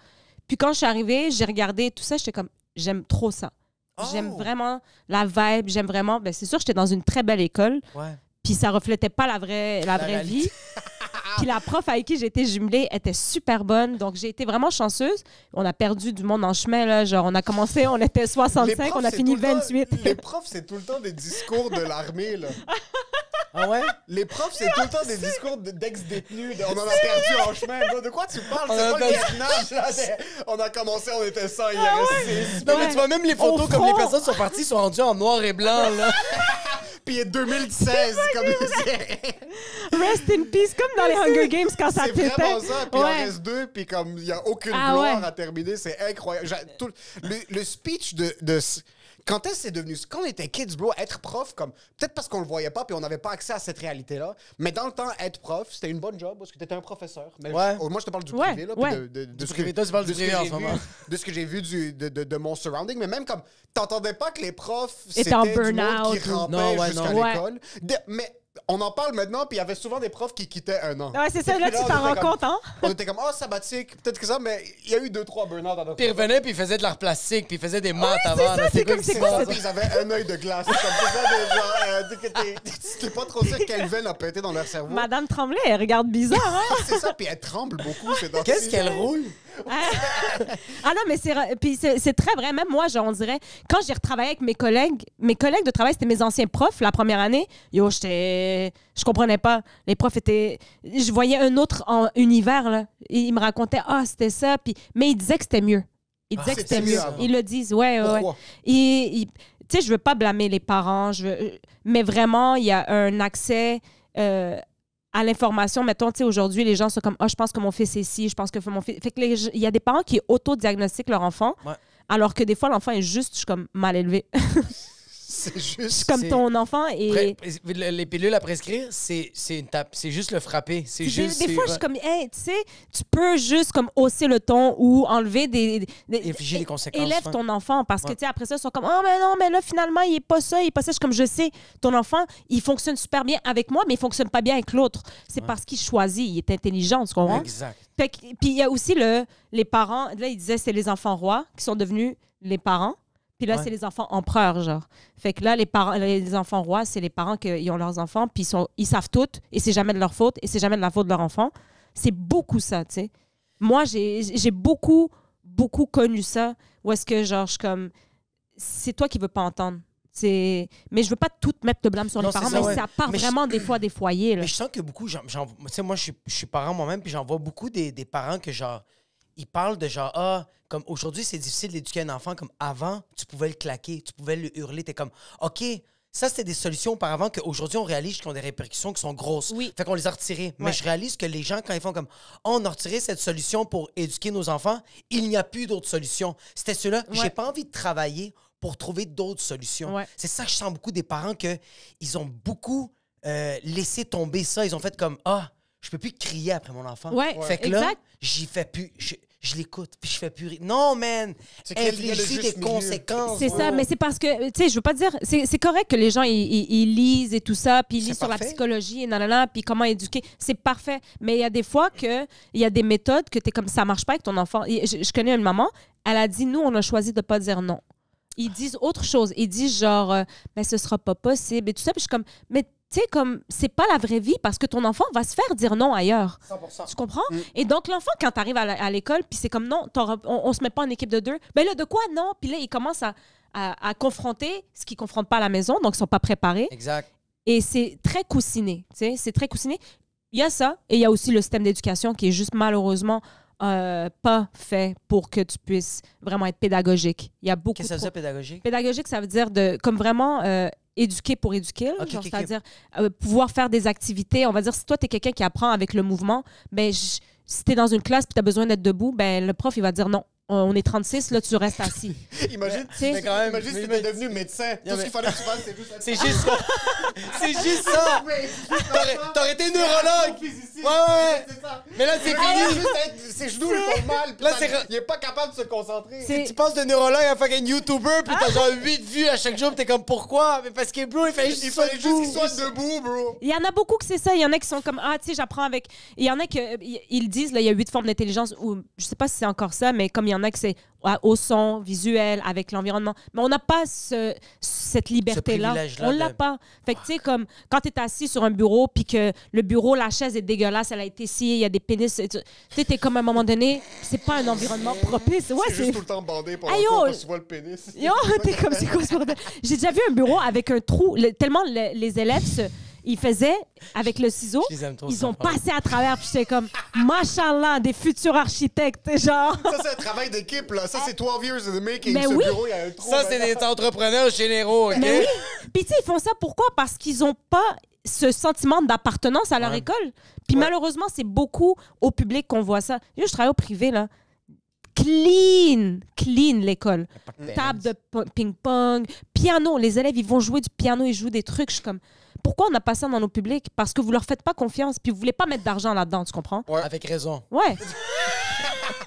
Puis quand je suis arrivée, j'ai regardé tout ça, j'étais comme, j'aime trop ça. Oh. J'aime vraiment la vibe, j'aime vraiment... Ben, c'est sûr, j'étais dans une très belle école. Ouais. Puis Puis ça reflétait pas la vraie vie. Puis la prof avec qui j'ai été jumelée était super bonne. Donc, j'ai été vraiment chanceuse. On a perdu du monde en chemin. Là. Genre, on a commencé, on était 65, on a fini 28. Les profs, c'est tout le temps des discours de l'armée, là. Ah ouais? Les profs, c'est tout le temps des discours d'ex-détenus. On en a perdu en chemin. Bro. De quoi tu parles? C'est pas le Vietnam, là. On a commencé, on était 100, il est resté. Non, mais tu vois, même les photos, comme les personnes sont parties, sont rendues en noir et blanc, là. Puis il est 2016, comme Rest in peace, comme dans les Hunger Games quand ça c'est pétait. vraiment ça. Puis il en reste 2, puis comme il n'y a aucune gloire à terminer, c'est incroyable. Le speech de quand est-ce que c'est devenu... Quand on était kids, bro, être prof, comme peut-être parce qu'on le voyait pas puis on n'avait pas accès à cette réalité-là, mais dans le temps, être prof, c'était une bonne job parce que tu étais un professeur. Mais moi, je te parle du privé, là, puis de ce privé. Toi, tu parles du privé en ce moment. De ce que j'ai vu de mon surrounding, mais même comme, t'entendais pas que les profs, étaient c'était en du monde burn-out qui rampait jusqu'à non. l'école. Mais on en parle maintenant, puis il y avait souvent des profs qui quittaient 1 an. Ouais, c'est ça, là, tu t'en rends compte, hein? On était comme, sabbatique, peut-être que ça, mais il y a eu 2-3 burn-out dans notre Puis ils revenaient, puis ils faisaient de l'art plastique, puis ils faisaient des maths avant. ça, c'est comme c'est ça, puis ils avaient un œil de glace. Comme ça, tu t'es pas trop sûr quelle veine a pété dans leur cerveau. Madame Tremblay, elle regarde bizarre, hein? C'est ça, puis elle tremble beaucoup. Qu'est-ce qu'elle roule? Ah non, mais c'est très vrai. Même moi, genre, on dirait, quand j'ai retravaillé avec mes collègues de travail, c'était mes anciens profs la première année. Yo, je comprenais pas. Les profs étaient... Je voyais un autre univers, là. Ils me racontaient, c'était ça. Mais ils disaient que c'était mieux. Ils disaient que c'était mieux. Ils le disent, ouais. Pourquoi? Tu sais, je veux pas blâmer les parents, mais vraiment, il y a un accès... à l'information, mettons, tu sais, aujourd'hui, les gens sont comme, je pense que mon fils est ci, je pense que mon fils... Fait que il y a des parents qui autodiagnostiquent leur enfant, alors que des fois, l'enfant est juste, je suis comme, mal élevé. C'est juste... Comme ton enfant est... Les pilules à prescrire, c'est juste le frapper. C'est juste... Des fois, je suis comme, hey, tu sais, tu peux juste comme hausser le ton ou enlever infliger les conséquences. Élève ton enfant parce que, tu sais, après ça, ils sont comme, mais non, mais là, finalement, il est pas ça, il est pas ça. Je suis comme, je sais, ton enfant, il fonctionne super bien avec moi, mais il fonctionne pas bien avec l'autre. C'est parce qu'il choisit, il est intelligent, tu comprends? Exact. Puis il y a aussi les parents, là, ils disaient, c'est les enfants rois qui sont devenus les parents. Puis là, c'est les enfants empereurs, genre. Fait que là, les enfants rois, c'est les parents qui ont leurs enfants, puis ils savent tout, et c'est jamais de leur faute, et c'est jamais de la faute de leur enfant. C'est beaucoup ça, tu sais. Moi, j'ai beaucoup, beaucoup connu ça, où est-ce que, genre, je suis comme... C'est toi qui veux pas entendre. Mais je veux pas tout mettre le blâme sur les parents, mais ça part vraiment des fois des foyers, là. Mais je sens que beaucoup... Tu sais, moi, je suis parent moi-même, puis j'en vois beaucoup des parents que, genre... Ils parlent de genre, comme aujourd'hui, c'est difficile d'éduquer un enfant comme avant, tu pouvais le claquer, tu pouvais le hurler. T'es comme, OK, ça, c'était des solutions auparavant qu'aujourd'hui, on réalise qu'ils ont des répercussions qui sont grosses. Oui. Fait qu'on les a retirées. Mais je réalise que les gens, quand ils font comme, on a retiré cette solution pour éduquer nos enfants, il n'y a plus d'autres solutions. C'était ceux-là. J'ai pas envie de travailler pour trouver d'autres solutions. C'est ça que je sens beaucoup des parents qu'ils ont beaucoup laissé tomber ça. Ils ont fait comme, je peux plus crier après mon enfant. Fait que là, j'y fais plus. Je l'écoute, puis je fais plus rire. Non, man! Infliger des conséquences. C'est ça, mais c'est parce que, tu sais, je veux pas dire... C'est correct que les gens, ils lisent et tout ça, puis ils lisent sur la psychologie et nanana, puis comment éduquer. C'est parfait. Mais il y a des fois qu'il y a des méthodes que t'es comme, ça marche pas avec ton enfant. Je connais une maman, elle a dit, nous, on a choisi de pas dire non. Ils disent autre chose. Ils disent genre, ce sera pas possible et tout ça. Puis je suis comme, mais tu sais, comme, c'est pas la vraie vie parce que ton enfant va se faire dire non ailleurs. 100%. Tu comprends? Et donc, l'enfant, quand tu arrives à l'école, puis c'est comme, non, on se met pas en équipe de 2. Ben là, de quoi? Non. Puis là, ils commencent à confronter ce qu'ils confrontent pas à la maison, donc ils sont pas préparés. Exact. Et c'est très coussiné, tu sais, c'est très coussiné. Il y a ça, et il y a aussi le système d'éducation qui est juste malheureusement pas fait pour que tu puisses vraiment être pédagogique. Il y a beaucoup. Qu'est-ce que ça veut dire pédagogique? Pédagogique, ça veut dire comme vraiment éduquer pour éduquer. C'est-à-dire pouvoir faire des activités. On va dire, si toi, tu es quelqu'un qui apprend avec le mouvement, ben, si tu es dans une classe et tu as besoin d'être debout, ben, le prof, il va dire non. On est 36, là, tu restes assis. Imagine si tu étais devenu médecin. Tout ce qu'il fallait que tu fasses, c'est juste... C'est juste ça. C'est juste ça. T'aurais été neurologue. Ouais. Mais là, c'est fini. Ses genoux, ils font mal. Là, il est pas capable de se concentrer. Tu passes de neurologue à fucking YouTuber, puis t'as genre 8 vues à chaque jour, puis t'es comme, pourquoi? Mais parce que, bro, il fallait juste qu'il soit debout, bro. Il y en a beaucoup que c'est ça. Il y en a qui sont comme, tu sais, j'apprends avec... Il y en a qui ils disent, là, il y a 8 formes d'intelligence, ou je sais pas si c'est encore ça, mais comme il y en en a que c'est au son, visuel, avec l'environnement. Mais on n'a pas cette liberté-là. privilège-là On l'a de- pas. Fait que, tu sais, comme quand tu es assis sur un bureau, puis que le bureau, la chaise est dégueulasse, elle a été sciée, il y a des pénis. Tu sais, t'es comme à un moment donné, c'est pas un environnement propice. Ouais, C'est juste tout le temps bandé pour Hey, le yo! cours parce que tu vois le pénis. Yo, t'es comme, c'est quoi ce bordel? J'ai déjà vu un bureau avec un trou. Tellement les élèves, ils faisaient avec le ciseau, Je les aime trop, ils ça, ont franchement. passé à travers, puis j'étais comme, machallah, des futurs architectes, genre. Ça, c'est un travail d'équipe, là. Ça, c'est 12 years in the making. Mais Ce oui. bureau, il y a un trou. Ça, c'est des entrepreneurs généraux, OK? Mais oui. Puis, tu sais, ils font ça pourquoi? Parce qu'ils n'ont pas ce sentiment d'appartenance à leur Ouais. école. Puis, malheureusement, c'est beaucoup au public qu'on voit ça. Yo, je travaille au privé, là. Clean l'école. Table de ping-pong, piano. Les élèves, ils vont jouer du piano, ils jouent des trucs. Je suis comme, pourquoi on n'a pas ça dans nos publics? Parce que vous leur faites pas confiance, puis vous voulez pas mettre d'argent là-dedans, tu comprends? Avec raison. Ouais.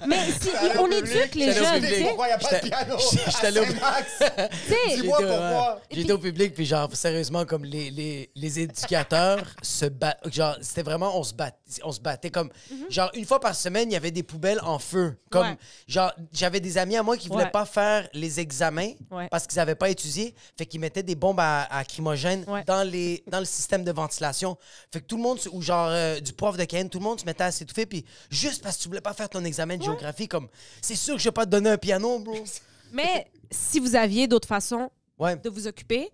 Mais si, Allez au on public, éduque les j'allais au jeunes, tu public. sais. Pourquoi il n'y a pas de J'étais- piano j'étais à allé au- Saint-Max? Tu sais, Dis-moi pourquoi. J'étais au public, puis genre, sérieusement, comme les éducateurs se battent. Genre, c'était vraiment, on se battait comme. Genre, une fois par semaine, il y avait des poubelles en feu. Comme, Ouais. genre, j'avais des amis à moi qui voulaient Ouais. pas faire les examens Ouais. parce qu'ils n'avaient pas étudié. Fait qu'ils mettaient des bombes à lacrymogènes Ouais. dans le système de ventilation. Fait que tout le monde, ou genre, du prof de Caen, tout le monde se mettait à s'étouffer, puis juste parce que tu voulais pas faire ton examen de géographie, comme, c'est sûr que je vais pas te donner un piano, bro. mais si vous aviez d'autres façons Ouais. de vous occuper,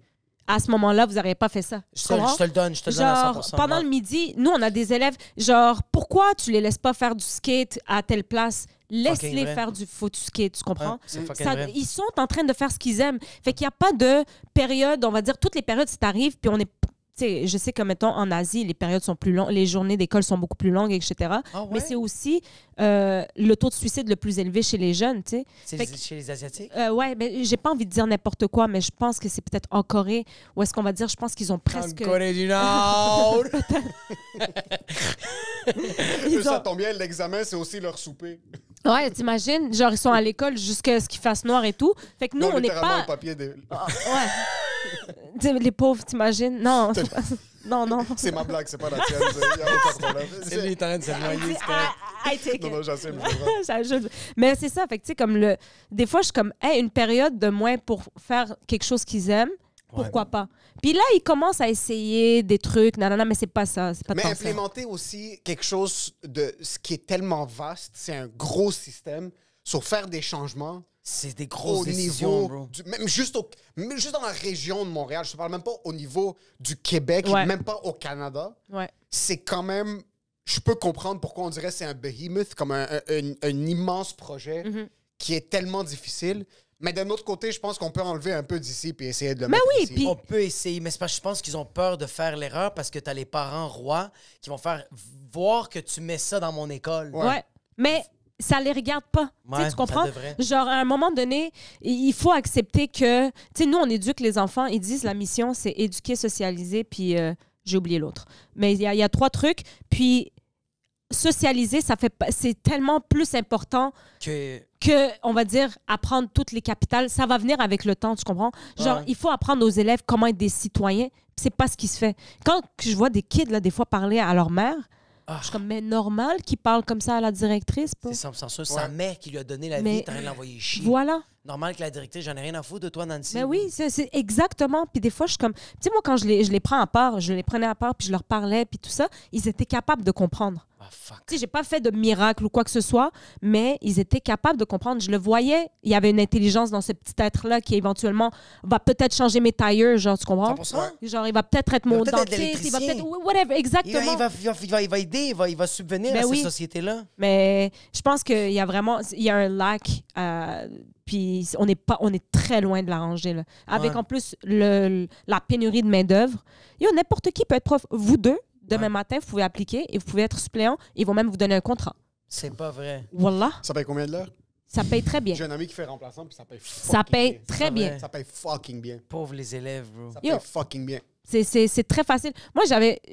à ce moment-là, vous n'auriez pas fait ça. Je Tu te, comprends? je te le donne, je te le donne à Genre, 100%. pendant Ouais. le midi, nous, on a des élèves, genre, pourquoi tu les laisses pas faire du skate à telle place? Laisse-les Fucking vrai. faire du skate, tu comprends? Ouais, c'est fucking Ça- vrai. ils sont en train de faire ce qu'ils aiment. Fait qu'il n'y a pas de période, on va dire, toutes les périodes, ça t'arrive, puis on est... Tu sais, je sais que, mettons, en Asie, les périodes sont plus longues, les journées d'école sont beaucoup plus longues, etc. Ah ouais? Mais c'est aussi le taux de suicide le plus élevé chez les jeunes, tu sais. C'est Fait que- chez les Asiatiques? Ouais, mais j'ai pas envie de dire n'importe quoi, mais je pense que c'est peut-être en Corée, ou est-ce qu'on va dire, je pense qu'ils ont presque... En Corée du Nord! Ils Ça ont- tombe bien, l'examen, c'est aussi leur souper. Ouais, t'imagines? Genre, ils sont à l'école jusqu'à ce qu'il fasse noir et tout. Fait que nous, Non, on n'est littéralement, pas... le papier. Ah, ouais. T'sais, les pauvres, t'imagines? Non. Non, non. C'est ma blague, c'est pas la tienne. Il n'y a aucun problème. C'est lui, il est en train de se noyer, c'est correct. I take Non, it. non, j'assume. je comprends. Mais c'est ça, fait que tu sais, comme des fois, je suis comme, hey, une période de moins pour faire quelque chose qu'ils aiment, pourquoi pas? Puis là, ils commencent à essayer des trucs, nanana, mais c'est pas ça, c'est pas Mais tant ça. implémenter aussi quelque chose de ce qui est tellement vaste, c'est un gros système sur faire des changements C'est des grosses au décisions, niveau, bro. même juste dans la région de Montréal, je te parle même pas au niveau du Québec, Ouais. même pas au Canada, Ouais. c'est quand même, je peux comprendre pourquoi on dirait que c'est un behemoth, comme un immense projet Mhm. qui est tellement difficile. Mais d'un autre côté, je pense qu'on peut enlever un peu d'ici et essayer de le Mais mettre oui, ici. puis- On peut essayer, mais c'est parce que je pense qu'ils ont peur de faire l'erreur parce que t'as les parents rois qui vont faire voir que tu mets ça dans mon école. Ouais. Mais ça les regarde pas. Tu sais, Ouais, tu comprends? ça devrait. Genre, à un moment donné, il faut accepter que... Tu sais, nous, on éduque les enfants. Ils disent la mission, c'est éduquer, socialiser, puis j'ai oublié l'autre. Mais il y a 3 trucs. Puis socialiser, c'est tellement plus important que, on va dire, apprendre toutes les capitales. Ça va venir avec le temps, tu comprends? Genre, Ouais. il faut apprendre aux élèves comment être des citoyens. C'est pas ce qui se fait. Quand je vois des kids, là, des fois, parler à leur mère, je suis comme, mais normal qu'ils parlent comme ça à la directrice, pas? C'est 100% sûr. Sa mère qui lui a donné la Mais- vie, t'as rien de l'envoyer chier. Voilà. Normal que la directrice, j'en ai rien à foutre de toi, Nancy. Mais oui, c'est exactement. Puis des fois, je suis comme... Tu sais, moi, quand je les prends à part, je les prenais à part, puis je leur parlais, puis tout ça, ils étaient capables de comprendre. Ah, fuck. Tu sais, j'ai pas fait de miracle ou quoi que ce soit, mais ils étaient capables de comprendre. Je le voyais, il y avait une intelligence dans ce petit être-là qui, éventuellement, va peut-être changer mes tailleurs, genre, tu comprends? 100%. Genre, il va peut-être être Il va mon peut-être être dentiste, il va l'électricien. peut-être... Whatever, exactement. Il va aider, il va subvenir Ben à oui. cette société-là. Mais je pense qu'il y a vraiment il y a un lac, puis on est très loin de l'arranger. Là. Avec Ouais. en plus la pénurie de main-d'œuvre. N'importe qui peut être prof. Vous deux, demain matin, vous pouvez appliquer et vous pouvez être suppléant. Ils vont même vous donner un contrat. C'est pas vrai. Voilà, Ça paye combien de l'heure? ça paye très bien. J'ai un ami qui fait remplaçant, puis ça paye fucking Ça paye bien. très bien. vrai. Ça paye fucking bien. Pauvres les élèves, bro. Ça Yo. paye fucking bien. C'est très facile. Moi,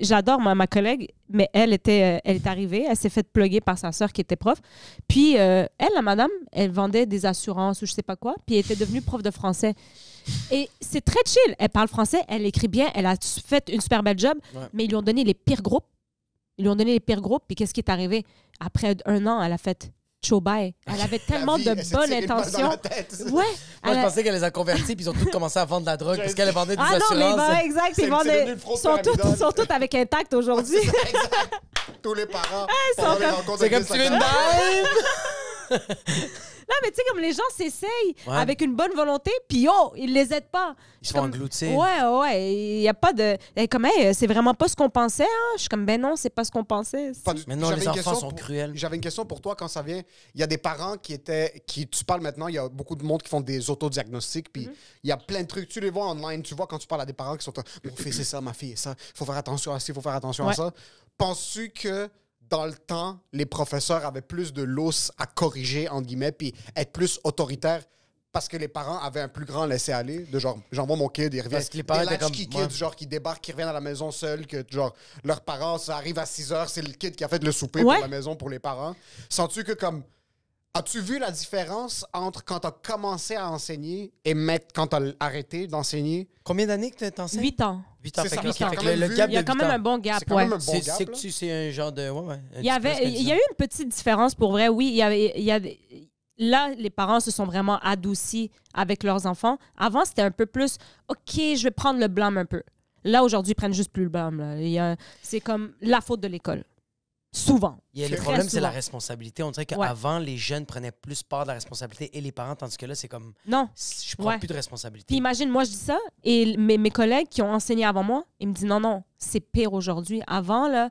j'adore ma collègue, mais elle est arrivée, elle s'est faite plugger par sa sœur qui était prof. Puis elle, la madame, elle vendait des assurances ou je sais pas quoi, puis elle était devenue prof de français. Et c'est très chill. Elle parle français, elle écrit bien, elle a fait une super belle job, Ouais. mais ils lui ont donné les pires groupes. Ils lui ont donné les pires groupes, puis qu'est-ce qui est arrivé? Après 1 an, elle a fait Chobay. Elle avait tellement vie, de elle s'est bonnes tiré une balle dans intentions. la tête. Ouais. Moi, je elle a- pensais qu'elle les a convertis, puis ils ont tous commencé à vendre de la drogue, parce qu'elle vendait des Ah non, mais assurances. bah, exact. C'est Ils vendent- devenu une fraude sont pyramidale. sont tous avec Intact aujourd'hui. Exact. Tous les parents. pendant les rencontres C'est avec comme les tu veux une sacs. dime! Non, mais tu sais, comme les gens s'essayent Ouais. avec une bonne volonté, puis oh, ils les aident pas. Ils se font engloutir. Ouais. Il y a pas de. Comme, hey, c'est vraiment pas ce qu'on pensait, hein? Je suis comme, ben non, c'est pas ce qu'on pensait. Pas du- Mais non, J'avais les une enfants question sont cruels. J'avais une question pour toi quand ça vient. Il y a des parents tu parles maintenant, il y a beaucoup de monde qui font des autodiagnostics, puis il y a plein de trucs. Tu les vois online, tu vois quand tu parles à des parents qui sont mon fils c'est ça, ma fille c'est ça, il faut faire attention à ça, il faut faire attention à Ouais. ça. Penses-tu que dans le temps, les professeurs avaient plus de l'os à corriger, entre guillemets, puis être plus autoritaires parce que les parents avaient un plus grand laisser-aller, de genre, j'envoie mon kid, il revient. Parce que les parents des étaient comme- latchkey ouais. kids, genre, qui débarquent, qui reviennent à la maison seuls, que, genre, leurs parents, ça arrive à 6 heures, c'est le kid qui a fait le souper Ouais. pour la maison pour les parents. Sens-tu que, comme, as-tu vu la différence entre quand t'as commencé à enseigner et quand t'as arrêté d'enseigner? Combien d'années que tu enseignes? 8 ans. 8 ans. C'est Fait ça, que, parce ok, qu'on a fait quand que même le vu- gap Il y a de quand 8 même ans. un bon gap, C'est quand ouais. même un bon C'est gap, là. un genre de... Ouais, ouais. Il y a eu une petite différence pour vrai. Oui, là, les parents se sont vraiment adoucis avec leurs enfants. Avant, c'était un peu plus, OK, je vais prendre le blâme un peu. Là, aujourd'hui, ils prennent juste plus le blâme. Là. C'est comme la faute de l'école. Souvent. Le Très problème, c'est la souvent. responsabilité. On dirait Ouais. qu'avant, les jeunes prenaient plus part de la responsabilité et les parents, tandis que là, c'est comme, Non. je prends Ouais. plus de responsabilité. Puis imagine, moi, je dis ça, et mes collègues qui ont enseigné avant moi, ils me disent non, c'est pire aujourd'hui. Avant, là,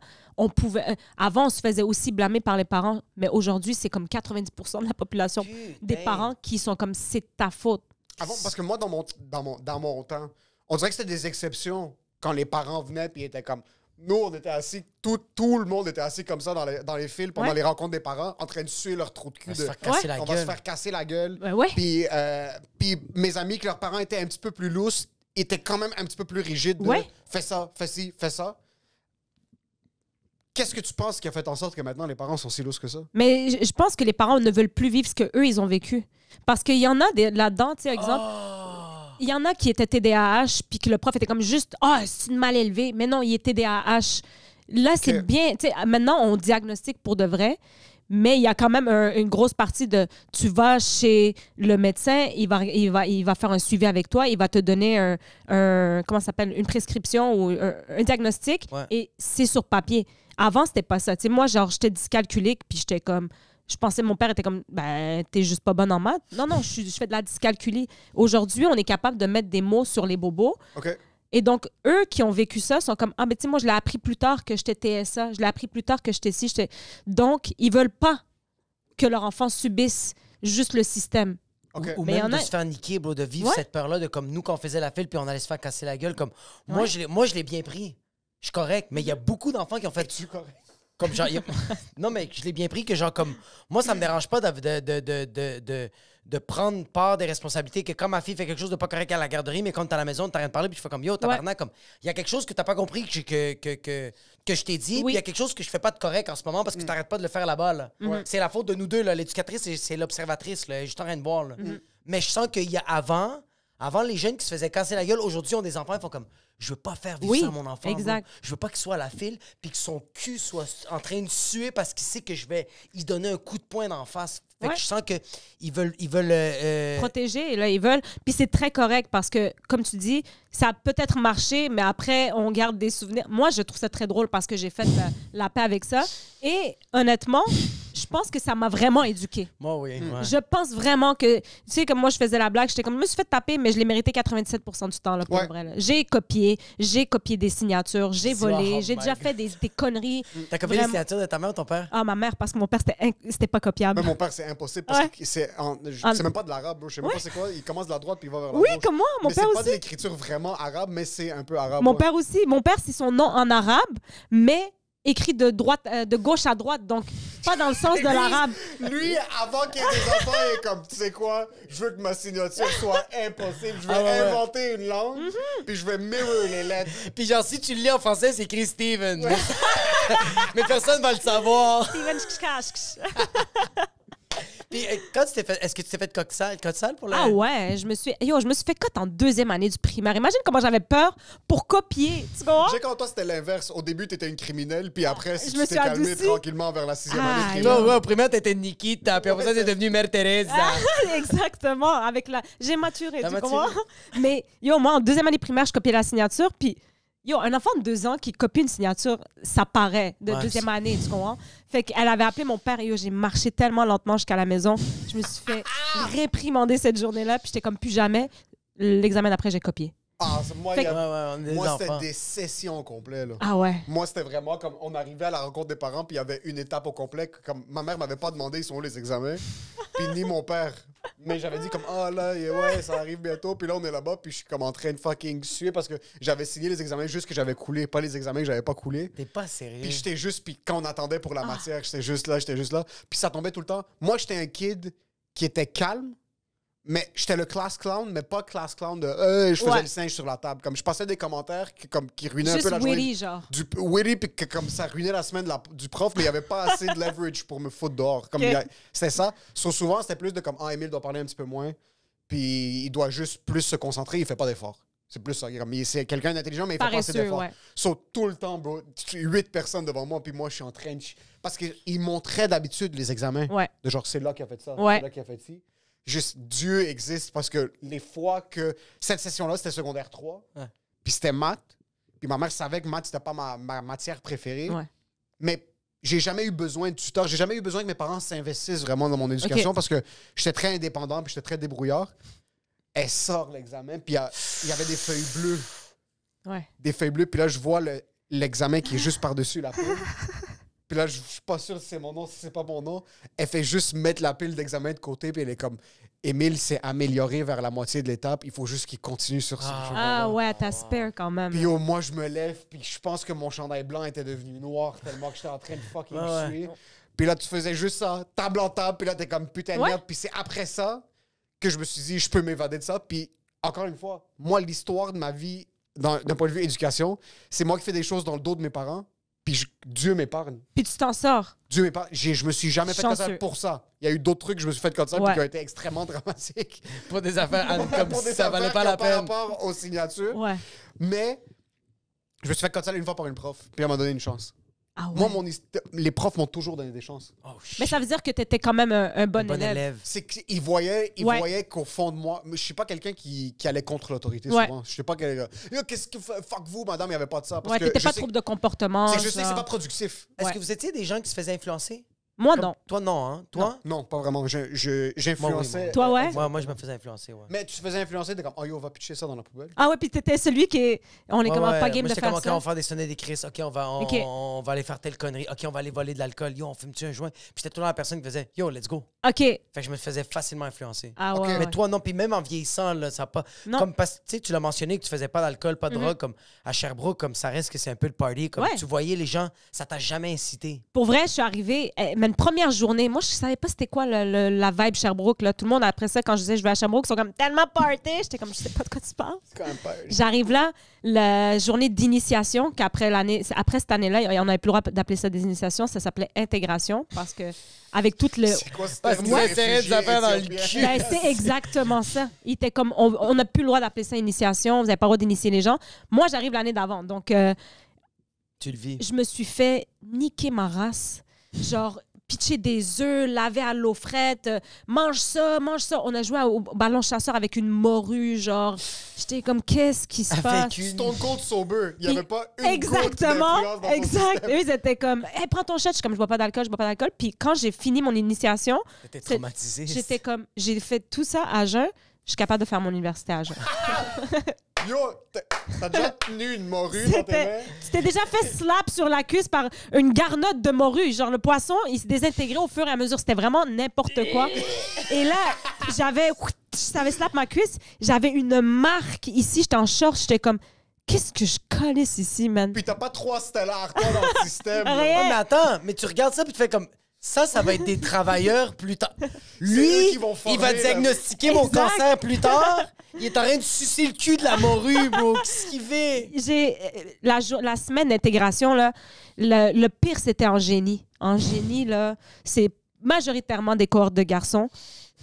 avant, on se faisait aussi blâmer par les parents, mais aujourd'hui, c'est comme 90% de la population des Putain. parents qui sont comme c'est ta faute. Avant, parce que moi, dans mon temps, on dirait que c'était des exceptions quand les parents venaient puis ils étaient comme. Nous, on était assis, tout le monde était assis comme ça dans les files pendant Ouais. les rencontres des parents, en train de suer leur trou de cul. On va se De, faire casser Ouais. la on va se gueule. faire casser la gueule. Ouais. Puis mes amis, que leurs parents étaient un petit peu plus lousses, étaient quand même un petit peu plus rigides. De, Ouais. Fais ça, fais ci, fais ça. Qu'est-ce que tu penses qui a fait en sorte que maintenant les parents sont si lousses que ça? Mais je pense que les parents ne veulent plus vivre ce qu'eux, ils ont vécu. Parce qu'il y en a là-dedans, tu sais, exemple, il y en a qui étaient TDAH, puis que le prof était comme juste « Ah, c'est une mal élevée. » Mais non, il est TDAH. Là, c'est bien. Tu sais, maintenant, on diagnostique pour de vrai, mais il y a quand même une grosse partie de... Tu vas chez le médecin, il va faire un suivi avec toi, il va te donner comment ça s'appelle, une prescription ou un diagnostic, Ouais. et c'est sur papier. Avant, c'était pas ça. Tu sais, moi, genre, j'étais dyscalculique, puis j'étais comme... Je pensais, mon père était comme, ben, t'es juste pas bonne en maths. Non, je fais de la dyscalculie. Aujourd'hui, on est capable de mettre des mots sur les bobos. OK. Et donc, eux qui ont vécu ça sont comme, ah, mais tu sais, moi, je l'ai appris plus tard que j'étais TSA. Je l'ai appris plus tard que j'étais ci. Donc, ils veulent pas que leur enfant subisse juste le système. OK. Ou Mais même y en de a- se faire niquer, bro, de vivre Ouais. cette peur-là, de comme nous, quand on faisait la file, puis on allait se faire casser la gueule. Comme moi, Ouais. je l'ai bien pris. Je suis correct, mais il y a beaucoup d'enfants qui ont fait... Tu correct. Comme genre, non, mais je l'ai bien pris que genre comme... Moi, ça me dérange pas de prendre part des responsabilités, que quand ma fille fait quelque chose de pas correct à la garderie, mais quand t'es à la maison, t'as rien de parler, puis je fais comme, yo, tabarnak, comme... Il y a quelque chose que t'as pas compris que je t'ai dit, Oui. puis il y a quelque chose que je fais pas de correct en ce moment parce que t'arrêtes pas de le faire là-bas, là. Ouais. C'est la faute de nous deux, là. L'éducatrice, c'est l'observatrice, là. Elle est juste en train de boire, là. Mais je sens qu'il y a avant, les jeunes qui se faisaient casser la gueule, aujourd'hui, ont des enfants, ils font comme, je veux pas faire vivre Oui, ça à mon enfant. exact. Bro. Je veux pas qu'il soit à la file, puis que son cul soit en train de suer parce qu'il sait que je vais y donner un coup de poing d'en face. Fait Ouais. que je sens qu'ils veulent Protéger, là, ils veulent. Puis c'est très correct parce que, comme tu dis, ça a peut-être marché, mais après, on garde des souvenirs. Moi, je trouve ça très drôle parce que j'ai fait la paix avec ça. Et honnêtement, je pense que ça m'a vraiment éduquée. Moi, oui. Ouais. Je pense vraiment que, tu sais, comme moi, je faisais la blague, j'étais comme, je me suis fait taper, mais je l'ai mérité 97% du temps, là, pour Ouais. vrai. Là. J'ai copié des signatures, j'ai volé, Oh j'ai my déjà God. fait des conneries. T'as copié les Vraiment. signatures de ta mère ou ton père? Ah, ma mère, parce que mon père, c'était pas copiable. Mais mon père, c'est impossible parce Ouais. que c'est même pas de l'arabe, bro. Je sais même pas c'est quoi. Il commence de la droite puis il va vers la Oui, gauche. comme moi, mon Mais père c'est pas de aussi. l'écriture vraiment arabe, mais c'est un peu arabe. Mon ouais. père aussi. Mon père, c'est son nom en arabe, mais écrit de gauche à droite, donc pas dans le sens de l'arabe. Lui, avant qu'il y ait des enfants, il est comme, tu sais quoi, je veux que ma signature soit impossible. Je vais Ah ouais, ouais. inventer une langue, puis je vais mirror les lettres. Puis genre, si tu le lis en français, c'est écrit Steven. Mais personne va le savoir. Steven Kshkashksh. Puis, quand tu t'es fait... Est-ce que tu t'es fait cote sale pour le... Ah ouais, je me suis fait cote en 2e année du primaire. Imagine comment j'avais peur pour copier. Tu comprends? J'ai quand toi, c'était l'inverse. Au début, t'étais une criminelle, puis après, si je tu me t'es suis calmé adoucie. tranquillement vers la 6e année de Ah, criminelle. Toi, ouais, au primaire, t'étais Nikita, puis après ça, t'es devenue Mère Thérèse. Exactement. J'ai maturé, T'as tu maturé. comprends? Mais moi, en 2e année primaire, je copiais la signature, puis un enfant de 2 ans qui copie une signature, ça paraît de Ouais, 2e année, tu comprends? Fait qu'elle avait appelé mon père et j'ai marché tellement lentement jusqu'à la maison. Je me suis fait réprimander cette journée-là, puis j'étais comme plus jamais. L'examen d'après, j'ai copié. Ah, moi, Fait il y que- a- on est des moi, c'était enfants. des sessions complètes, là. Ah ouais. Moi, c'était vraiment comme on arrivait à la rencontre des parents, puis il y avait une étape au complet. Comme ma mère m'avait pas demandé ils sont où les examens, puis ni mon père. Mais j'avais dit comme ah là, ouais, ça arrive bientôt. Puis là, on est là-bas, puis je suis comme en train de fucking suer parce que j'avais signé les examens juste que j'avais coulé, pas les examens que j'avais pas coulé. T'es pas sérieux. Puis j'étais juste, puis quand on attendait pour la matière, j'étais juste là. Puis ça tombait tout le temps. Moi, j'étais un kid qui était calme. Mais j'étais le class clown, mais pas class clown de je faisais Ouais. le singe sur la table. Comme je passais des commentaires qui ruinaient un Juste peu la journée. witty, genre. Du witty, puis que comme ça ruinait la semaine du prof, mais il n'y avait pas assez de leverage pour me foutre dehors. Comme Ok. c'était ça. Souvent, c'était plus de comme Émile doit parler un petit peu moins, puis il doit juste plus se concentrer, il fait pas d'efforts. C'est plus ça. C'est quelqu'un d'intelligent, mais il fait pas assez Paresseux, d'efforts. ouais. Tout le temps, bro, 8 personnes devant moi, puis moi, je suis en train de... Parce qu'ils montraient d'habitude les examens. Ouais. De genre, c'est là qui a fait ça, Ouais. c'est là qui a fait ci. Juste, Dieu existe parce que les fois que... Cette session-là, c'était secondaire 3, Ouais. puis c'était maths. Puis ma mère savait que maths, c'était pas ma matière préférée. Ouais. Mais j'ai jamais eu besoin de tuteur. J'ai jamais eu besoin que mes parents s'investissent vraiment dans mon éducation Ok. parce que j'étais très indépendant puis j'étais très débrouillard. Elle sort l'examen, puis il y avait des feuilles bleues. Ouais. Des feuilles bleues, puis là, je vois l'examen qui est juste par-dessus la pile. Puis là, je suis pas sûr si c'est mon nom, si c'est pas mon nom. Elle fait juste mettre la pile d'examen de côté, puis elle est comme Émile s'est amélioré vers la moitié de l'étape, il faut juste qu'il continue sur ce chemin-là. Ah ouais, t'as spare quand même. Puis moi, je me lève, puis je pense que mon chandail blanc était devenu noir tellement que j'étais en train de fucking Ouais. suer. Puis là, tu faisais juste ça, table en table, puis là, t'es comme putain de Ouais. merde. Puis c'est après ça que je me suis dit, je peux m'évader de ça. Puis encore une fois, moi, l'histoire de ma vie, d'un point de vue éducation, c'est moi qui fais des choses dans le dos de mes parents, puis Dieu m'épargne. Puis tu t'en sors. Dieu m'épargne. Je me suis jamais fait comme ça Chanceux. pour ça. Il y a eu d'autres trucs que je me suis fait comme ça, Ouais. puis qui ont été extrêmement dramatiques. Pour des affaires comme Pour si des ça valait affaires pas qui la ont peine. Par rapport aux signatures. Ouais. Mais je me suis fait comme ça une fois par une prof, puis elle m'a donné une chance. Ah ouais. Moi, les profs m'ont toujours donné des chances. Oh, shit. Mais ça veut dire que t'étais quand même un bon, Bon élève. élève. C'est qu'ils voyaient, Ouais. voyaient qu'au fond de moi, je suis pas quelqu'un qui allait contre l'autorité Ouais. souvent. Je sais pas quel Yo, qu'est-ce que fuck vous, madame, il y avait pas de ça. Parce Ouais, que t'étais je pas sais- trouble de comportement. c'est que je sais que c'est genre. pas productif. Est-ce Ouais. que vous étiez des gens qui se faisaient influencer? Moi, Comme- non. Toi, non, hein? Toi? Non, pas vraiment. J'influençais. Moi, Toi, ouais? Moi, je me faisais influencer, ouais. Mais tu te faisais influencer, t'es comme, oh yo, on va pitcher ça dans la poubelle. Ah ouais, puis t'étais celui qui est... On est Ouais, comment ouais. pas game Moi, de j'étais faire comme, OK, ça. on va faire des sonnets des crises. OK, OK. on va aller faire telle connerie. OK, on va aller voler de l'alcool. Yo, on fume-tu un joint? Puis j'étais toujours la personne qui faisait, yo, let's go. OK. Fait que je me faisais facilement influencer. Ah OK. ouais, Mais ouais. toi, non. Puis même en vieillissant, là, ça a pas. Non. Comme parce que tu sais, tu l'as mentionné que tu faisais pas d'alcool, pas de Mhm. drogue, comme à Sherbrooke, comme ça reste que c'est un peu le party. Comme Ouais. tu voyais les gens, ça t'a jamais incité. Pour vrai, je suis arrivée, mais une première journée, moi, je savais pas c'était quoi la vibe Sherbrooke. Là. Tout le monde, après ça, quand je disais je vais à Sherbrooke, ils sont comme tellement party. J'étais comme, je sais pas de quoi tu parles. C'est quand même pas. J'arrive là, la journée d'initiation, qu'après après cette année-là, on n'avait plus le droit d'appeler ça des initiations, ça s'appelait intégration, parce que avec tout le... C'est quoi ce Parce terme qu'ils de inséraient des réfugié affaires dans le éthiopien? cul. Ben, c'est exactement ça. Il était comme, on n'a plus le droit d'appeler ça initiation, vous n'avez pas le droit d'initier les gens. Moi, j'arrive l'année d'avant, donc Tu le vis. je me suis fait niquer ma race. Genre, pitcher des œufs, laver à l'eau frette, mange ça, mange ça. On a joué au ballon chasseur avec une morue, genre. J'étais comme, qu'est-ce qui se passe? Avec une... Stone Cold sober. Il n'y avait pas une goutte Exactement, d'influence dans ton exact. système. Eux, ils étaient comme, hey, prends ton shot. Je suis comme, je bois pas d'alcool, je bois pas d'alcool. Puis quand j'ai fini mon initiation, T'étais traumatisé. j'étais comme, j'ai fait tout ça à jeun. Je suis capable de faire mon université à jeun. Yo, t'as déjà tenu une morue dans tes C'était- mains? Tu t'es déjà fait slap sur la cuisse par une garnotte de morue. Genre, le poisson, il se désintégrait au fur et à mesure. C'était vraiment n'importe quoi. Et là, j'avais slap ma cuisse. J'avais une marque ici. J'étais en short. J'étais comme, qu'est-ce que je calisse ici, man? Puis t'as pas 3 stellars, toi, dans le système. là. Rien. Ouais, mais attends, mais tu regardes ça puis tu fais comme ça va être des travailleurs plus tard. eux Lui, qui vont former, il va là. diagnostiquer mon Exact. cancer plus tard. Il est en train de sucer le cul de la morue, bro. Qu'est-ce qu'il fait? J'ai la semaine d'intégration, là, le pire, c'était en génie. En génie, là, c'est majoritairement des cohortes de garçons.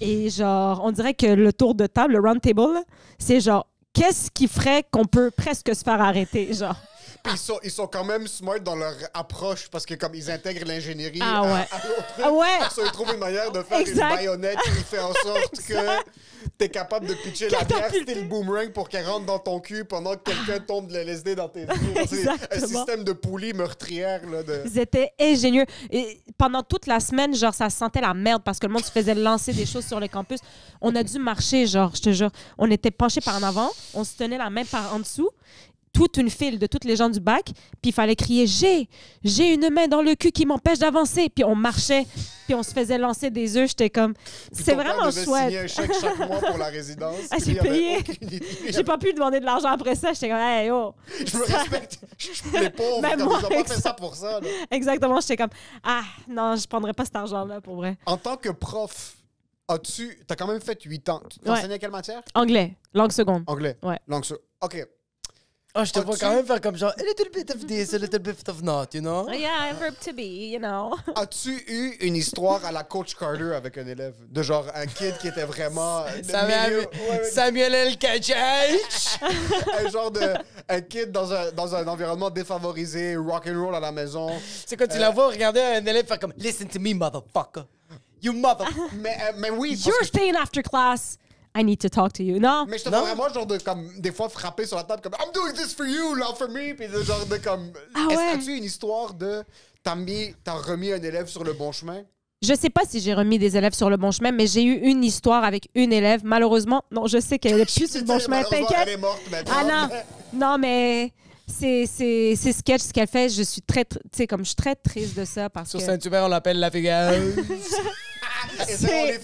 Et genre, on dirait que le tour de table, le round table, là, c'est genre, qu'est-ce qui ferait qu'on peut presque se faire arrêter, genre? Puis ils sont quand même smart dans leur approche parce que comme ils intègrent l'ingénierie Ah ouais. à l'autre truc, Ah ouais. ils trouvent une manière de faire Exact. une baïonnette qui fait en sorte que t'es capable de pitcher la bière style boomerang pour qu'elle rentre dans ton cul pendant que quelqu'un tombe de l'LSD dans tes yeux. C'est un Exactement. système de poulie meurtrière. Là, Ils étaient ingénieux. Et pendant toute la semaine, genre, ça sentait la merde parce que le monde se faisait lancer des choses sur le campus. On a dû marcher, genre, je te jure. On était penchés par en avant, on se tenait la main par en dessous. Toute une file de toutes les gens du bac, puis il fallait crier « J'ai une main dans le cul qui m'empêche d'avancer ». Puis on marchait, puis on se faisait lancer des œufs. J'étais comme « C'est vraiment chouette. chouette Signer un chèque chaque mois pour la résidence. » J'ai payé. J'ai pas pu demander de l'argent après ça. J'étais comme « Hey, oh! » Je me respecte. Je suis les pauvres. Même Comme moi, ils ont pas avec fait ça. ça pour ça. Là. Exactement, j'étais comme « Ah, non, je prendrais pas cet argent-là, pour vrai. En tant que prof, t'as quand même fait 8 ans. Tu t'enseignais quelle matière? » Anglais, langue seconde. Anglais. Ouais. Langue seconde. OK. Ah, je te vois quand même faire comme genre, a little bit of this, a little bit of not, you know? Yeah, verb to be, you know. As-tu eu une histoire à la Coach Carter avec un élève? De genre un kid qui était vraiment... Samuel L. Kajach! un genre de... Un kid dans un environnement défavorisé, rock'n'roll à la maison. C'est quand tu la vois regarder un élève faire comme, listen to me, motherfucker. You motherfucker. Mais oui, parce You're que staying after class. I need to talk to you. Non? mais je te vois vraiment genre de comme des fois frapper sur la table comme I'm doing this for you, not for me, puis de genre de comme Ah est-ce ouais. que as-tu une histoire de t'as remis un élève sur le bon chemin? Je sais pas si j'ai remis des élèves sur le bon chemin, mais j'ai eu une histoire avec une élève. Malheureusement, non, je sais qu'elle est plus sur le bon chemin. Malheureusement, T'inquiète. elle est morte maintenant. Ah non, non, mais c'est sketch ce qu'elle fait. Je suis très, tu sais, comme je suis très triste de ça parce Sur que Saint-Hubert, on l'appelle la fugueuse. C'est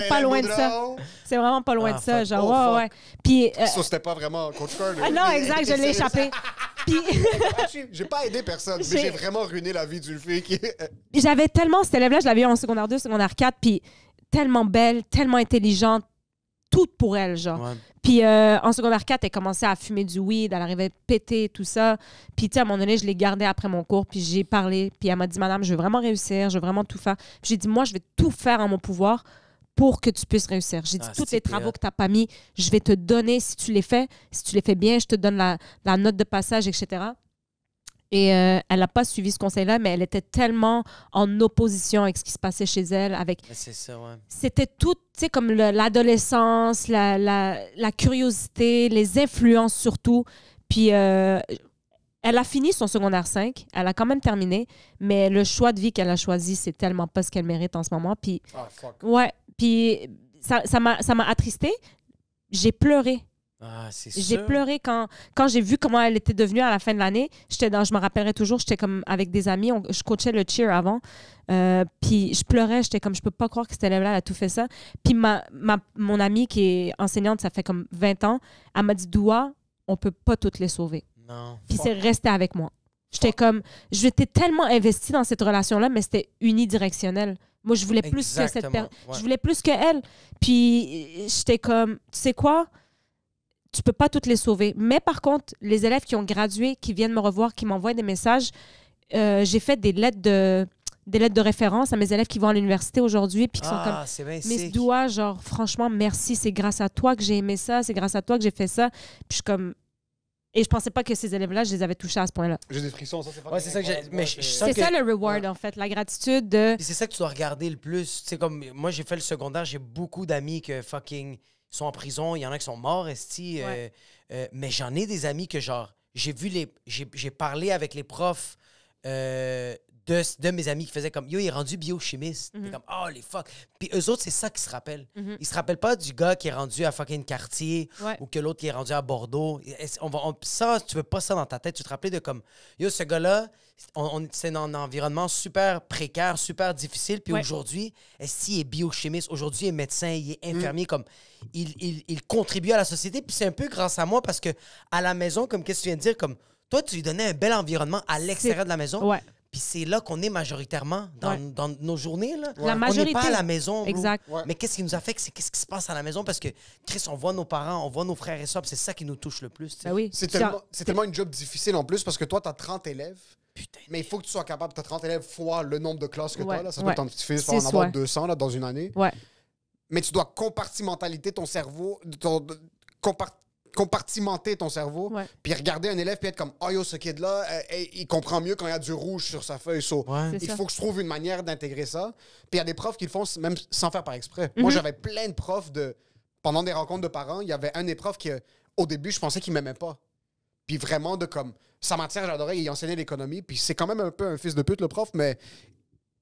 pas loin de ça. C'est vraiment pas loin Ah, de ça, fuck. genre Oh, fuck. ouais. Puis Ça, c'était pas vraiment Coach Carter. ah non, exact, je l'ai échappé. Puis J'ai pas aidé personne, mais j'ai vraiment ruiné la vie d'une fille qui... j'avais tellement cette élève-là, je l'avais eu en secondaire 2, secondaire 4, puis tellement belle, tellement intelligente, tout pour elle, genre. Ouais. Puis en secondaire 4, elle commençait à fumer du weed, elle arrivait péter, tout ça. Puis tu sais, à un moment donné, je l'ai gardée après mon cours, puis j'ai parlé, puis elle m'a dit, madame, je veux vraiment réussir, je veux vraiment tout faire. Puis j'ai dit, moi, je vais tout faire en mon pouvoir pour que tu puisses réussir. J'ai dit, tous les travaux que tu n'as pas mis, je vais te donner si tu les fais. Si tu les fais bien, je te donne la note de passage, etc. Et elle n'a pas suivi ce conseil-là, mais elle était tellement en opposition avec ce qui se passait chez elle. Mais c'est ça, ouais. C'était tout, tu sais, comme l'adolescence, la curiosité, les influences surtout. Puis elle a fini son secondaire 5, elle a quand même terminé, mais le choix de vie qu'elle a choisi, c'est tellement pas ce qu'elle mérite en ce moment. Puis, Ah, fuck. ouais, puis ça m'a attristée. J'ai pleuré. Ah, c'est J'ai sûr. pleuré quand j'ai vu comment elle était devenue à la fin de l'année. Je me rappellerai toujours, j'étais comme avec des amis, je coachais le cheer avant. Puis je pleurais, j'étais comme, je peux pas croire que cette élève-là a tout fait ça. Puis mon amie qui est enseignante, ça fait comme 20 ans, elle m'a dit, Doua, on peut pas toutes les sauver. Non. Puis c'est resté avec moi. J'étais comme, j'étais tellement investie dans cette relation-là, mais c'était unidirectionnel. Moi, je voulais plus que cette Exactement, ouais. Je voulais plus que elle. Puis j'étais comme, tu sais quoi? Tu peux pas toutes les sauver. Mais par contre, les élèves qui ont gradué, qui viennent me revoir, qui m'envoient des messages, j'ai fait des lettres de référence à mes élèves qui vont à l'université aujourd'hui, puis qui sont comme, c'est bien Miss sick. Doua, genre, franchement, merci, c'est grâce à toi que j'ai aimé ça, c'est grâce à toi que j'ai fait ça. Puis je suis comme... Et je pensais pas que ces élèves-là, je les avais touchés à ce point-là. J'ai des frissons, ça, c'est pas Ouais, c'est ça que j'ai... Mais je sens C'est que... ça le reward, en fait, la gratitude de... Puis c'est ça que tu dois regarder le plus. Tu sais, comme moi, j'ai fait le secondaire, j'ai beaucoup d'amis que fucking sont en prison. Il y en a qui sont morts, esti. Ouais. Mais j'en ai des amis que, genre, j'ai parlé avec les profs de mes amis qui faisaient comme, yo, il est rendu biochimiste. T'es comme, oh, les fuck. Puis eux autres, c'est ça qu'ils se rappellent. Ils se rappellent pas du gars qui est rendu à fucking Cartier Ouais. ou que l'autre qui est rendu à Bordeaux. Ça, tu veux pas ça dans ta tête. Tu te rappelles de comme, yo, ce gars-là, c'est dans un environnement super précaire, super difficile. Puis Ouais. aujourd'hui, il est biochimiste, aujourd'hui, il est médecin, il est infirmier, comme il contribue à la société. Puis c'est un peu grâce à moi parce que à la maison, comme qu'est-ce que tu viens de dire, comme toi, tu lui donnais un bel environnement à l'extérieur de la maison. Ouais. Puis c'est là qu'on est majoritairement dans nos journées. Là. La On majorité. n'est pas à la maison. Bro. Exact. Ouais. Mais qu'est-ce qui nous affecte, c'est qu'est-ce qui se passe à la maison parce que, Chris, on voit nos parents, on voit nos frères et sœurs, puis c'est ça qui nous touche le plus. tu sais. Ben oui. C'est tellement une job difficile en plus parce que toi, t'as 30 élèves. Putain. Mais il faut que tu sois capable. Tu as 30 élèves fois le nombre de classes que tu Ouais, as. Là. Ça ouais. peut être tu vas en 6, avoir ouais. 200 là, dans une année. Ouais. Mais tu dois compartimenter ton cerveau, compartimenter ton cerveau, Ouais. puis regarder un élève puis être comme « Oh yo, ce kid-là, il comprend mieux quand il y a du rouge sur sa feuille. So, Ouais. C'est il ça. faut que je trouve une manière d'intégrer ça. » Puis il y a des profs qui le font même sans faire par exprès. Moi, j'avais plein de profs pendant des rencontres de parents, il y avait un des profs qui, au début, je pensais qu'il m'aimait pas. Puis vraiment, sa matière, j'adorais, il enseignait l'économie, puis c'est quand même un peu un fils de pute, le prof, mais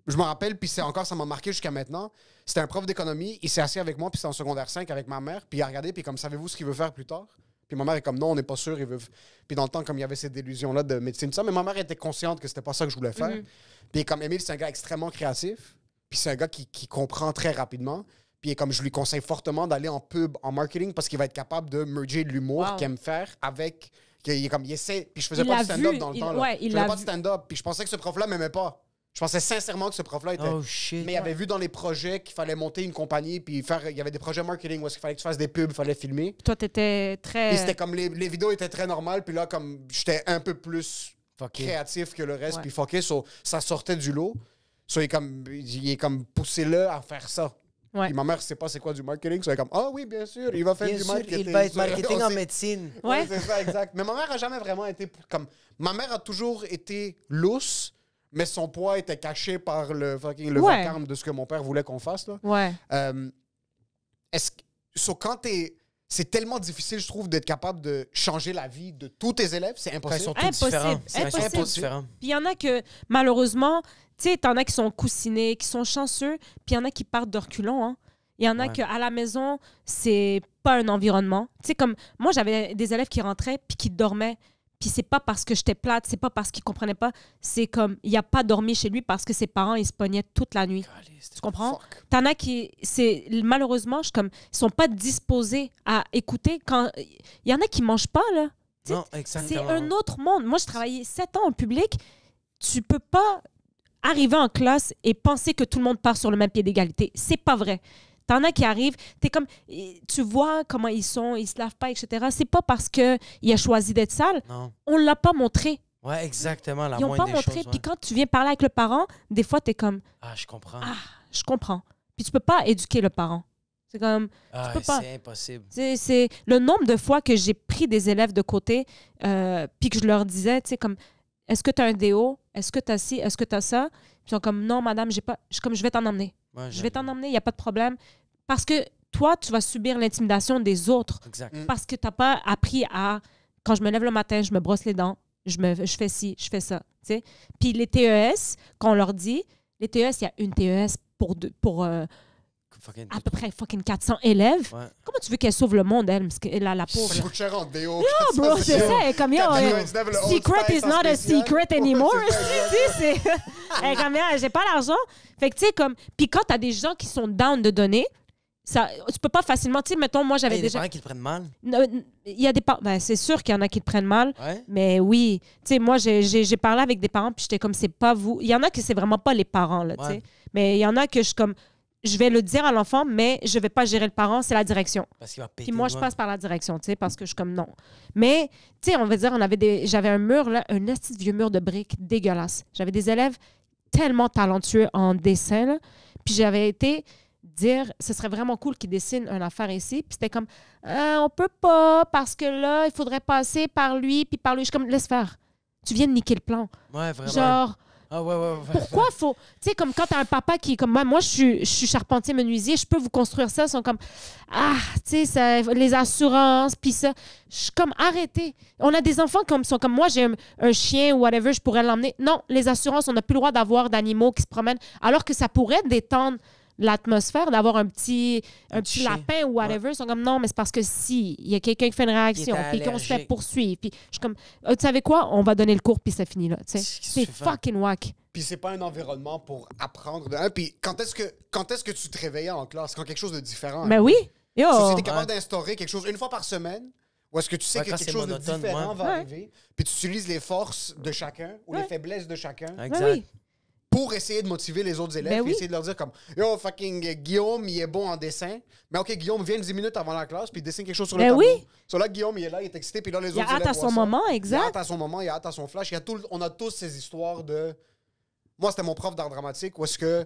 je me rappelle, puis ça m'a marqué jusqu'à maintenant. C'était un prof d'économie, il s'est assis avec moi, puis c'était en secondaire 5 avec ma mère, puis il a regardé, puis comme, savez-vous ce qu'il veut faire plus tard? Puis ma mère est comme, non, on n'est pas sûr, il veut... Puis dans le temps, comme il y avait cette illusion-là de médecine, ça, mais ma mère était consciente que c'était pas ça que je voulais faire. Puis comme Émile, c'est un gars extrêmement créatif, puis c'est un gars qui comprend très rapidement. Puis comme je lui conseille fortement d'aller en pub, en marketing, parce qu'il va être capable de merger de l'humour Wow. qu'il aime faire avec... Il essaie... Puis je faisais Il pas l'a de stand-up vu, dans le il- temps. Là. ouais, il je faisais l'a pas de vu. stand-up, puis je pensais que ce prof-là m'aimait pas. Je pensais sincèrement que ce prof-là était... Oh shit. Mais il avait vu dans les projets qu'il fallait monter une compagnie, puis il y avait des projets marketing où il fallait que tu fasses des pubs, il fallait filmer. Toi, t'étais très... Puis c'était comme les vidéos étaient très normales, puis là, comme j'étais un peu plus Fucké. créatif que le reste, Ouais. puis fucké, so, ça sortait du lot. So, il est comme poussé-le à faire ça. Ouais. Puis ma mère sait pas c'est quoi du marketing, so elle est comme ah oui, bien sûr, il va faire Bien du sûr, marketing. il va être So, marketing on en sait- médecine. Ouais, Ouais. c'est ça, exact. Mais ma mère a jamais vraiment été comme. Ma mère a toujours été lousse, mais son poids était caché par le Ouais. vacarme de ce que mon père voulait qu'on fasse. Là. Ouais. Quand t'es. C'est tellement difficile, je trouve, d'être capable de changer la vie de tous tes élèves. C'est Après, ils sont impossible. tous différents. Impossible. Ils sont tous Impossible. différents. Puis il y en a que, malheureusement, tu sais, t'en as qui sont coussinés, qui sont chanceux, puis il y en a qui partent de reculons, hein. Il y en a Ouais. qu'à la maison, c'est pas un environnement. Tu sais, comme moi, j'avais des élèves qui rentraient puis qui dormaient. Puis c'est pas parce que j'étais plate, c'est pas parce qu'ils comprenaient pas. C'est comme, il a pas dormi chez lui parce que ses parents, ils se pognaient toute la nuit. Tu comprends? Fuck. T'en as qui, malheureusement, ils sont pas disposés à écouter. Quand il y en a qui mangent pas, là. Tu sais, Non, c'est exactement. un autre monde. Moi, j'ai travaillé 7 ans en public. Tu peux pas arriver en classe et penser que tout le monde part sur le même pied d'égalité. C'est pas vrai. T'en as qui arrivent, t'es comme, tu vois comment ils sont, ils se lavent pas, etc. C'est pas parce qu'il a choisi d'être sale. Non. On l'a pas montré. Ouais, exactement. La Ils ont moindre pas des montré. choses, Puis ouais. quand tu viens parler avec le parent, des fois, t'es comme, Ah, je comprends. ah, je comprends. Puis tu peux pas éduquer le parent. C'est comme, Ah, peux pas. c'est impossible. c'est le nombre de fois que j'ai pris des élèves de côté, puis que je leur disais, tu sais, comme, est-ce que tu as un déo? Est-ce que tu as ci? Est-ce que tu as ça? Puis ils sont comme, non, madame, j'ai pas. Je suis comme, je vais t'en emmener. Ouais, Je vais t'en emmener, il n'y a pas de problème. Parce que toi, tu vas subir l'intimidation des autres. Exact. Parce que tu n'as pas appris à, quand je me lève le matin, je me brosse les dents, je fais ci, je fais ça. Tu sais? Puis les TES, quand on leur dit, les TES, il y a une TES pour Fucking- à peu près fucking 400 élèves. Ouais. Comment tu veux qu'elle sauve le monde, elle? Parce qu'elle a la pauvre. Ça coûte cher en déo. Ah, bro, c'est ça. Elle est comme, yo, secret is not a secret anymore. Tu sais, c'est... Elle est comme, yo, j'ai pas l'argent. Fait que, tu sais, comme... Puis quand t'as des gens qui sont down de donner, ça, tu peux pas facilement... Tu sais, mettons, moi, Ah, j'avais il y a des déjà... parents qui le prennent mal. Il y a des parents... Ben, c'est sûr qu'il y en a qui le prennent mal. Ouais. Mais oui, tu sais, moi, j'ai parlé avec des parents, puis j'étais comme, c'est pas vous. Il y en a que c'est vraiment pas les parents, là, tu sais. Ouais. Mais il y en a que je suis comme, je vais le dire à l'enfant, mais je vais pas gérer le parent, c'est la direction. Parce qu'il va péter. Puis moi, le je doigt. passe par la direction, tu sais, parce que je suis comme non. Mais, tu sais, on va dire, j'avais un mur, là, un petit vieux mur de briques dégueulasse. J'avais des élèves tellement talentueux en dessin, là. Puis j'avais été dire, ce serait vraiment cool qu'ils dessinent une affaire ici. Puis c'était comme, on peut pas, parce que là, il faudrait passer par lui, puis par lui. Je suis comme, laisse faire. Tu viens de niquer le plan. Ouais, vraiment. Genre, Ah, ouais. pourquoi faut... Tu sais, comme quand t'as un papa qui est comme moi, je suis charpentier menuisier, je peux vous construire ça. Ils sont comme, tu sais, les assurances, puis ça. Je suis comme, arrêtez. On a des enfants qui sont comme moi, j'ai un chien ou whatever, je pourrais l'emmener. Non, les assurances, on n'a plus le droit d'avoir d'animaux qui se promènent, alors que ça pourrait détendre l'atmosphère d'avoir un petit chien. lapin ou whatever. Ils sont comme, non, mais c'est parce que si, il y a quelqu'un qui fait une réaction, Il est puis qu'on se fait allergique. poursuivre. Puis je suis comme, tu savais quoi? On va donner le cours, puis c'est fini là. Tu sais. Qu'est-ce que C'est tu fais? fucking whack. Puis c'est pas un environnement pour apprendre de un. Puis quand est-ce que tu te réveillais en classe? Quand quelque chose de différent. Mais oui. Yo. Si tu es capable d'instaurer quelque chose une fois par semaine, ou est-ce que tu sais Ouais, que quand quelque c'est chose de monotone, différent ouais. va Ouais. arriver, puis tu utilises les forces de chacun ou les Ouais. faiblesses de chacun. Exact. Ben oui. pour essayer de motiver les autres élèves, Ben puis oui. essayer de leur dire comme yo, fucking Guillaume, il est bon en dessin. Mais OK, Guillaume, viens 10 minutes avant la classe, puis dessine quelque chose sur le Ben tableau. oui. So là, Guillaume, il est là, il est excité, puis là, les Il autres a hâte élèves à voient son ça. moment, Il a exact. hâte à son moment, il a hâte à son flash. On a tous ces histoires de... Moi, c'était mon prof d'art dramatique où est-ce que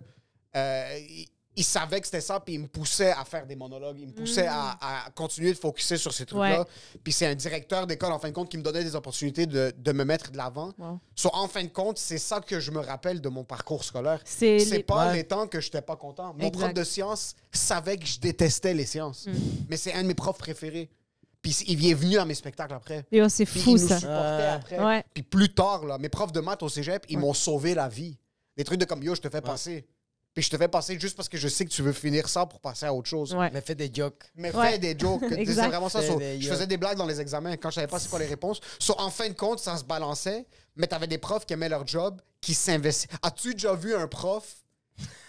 il savait que c'était ça, puis il me poussait à faire des monologues. Il me poussait à continuer de focusser sur ces trucs-là. Ouais. Puis c'est un directeur d'école, en fin de compte, qui me donnait des opportunités de me mettre de l'avant. Wow. So, en fin de compte, c'est ça que je me rappelle de mon parcours scolaire. C'est C'est les- pas Ouais. les temps que j'étais pas content. Mon Exact. prof de sciences savait que je détestais les sciences. Mais c'est un de mes profs préférés. Puis il est venu à mes spectacles après. Yo, c'est Puis fou, il nous ça. supportait après. Ouais. Puis plus tard, là, mes profs de maths au cégep, ils m'ont sauvé la vie. Des trucs de comme, yo, je te fais passer. Puis je te fais passer juste parce que je sais que tu veux finir ça pour passer à autre chose. Ouais. Mais fais des jokes. Mais Ouais. fais des jokes. C'est Exact. vraiment ça. Fais So, des je faisais des blagues dans les examens quand je savais pas c'est quoi les réponses. So, en fin de compte, ça se balançait, mais t'avais des profs qui aimaient leur job, qui s'investissaient. As-tu déjà vu un prof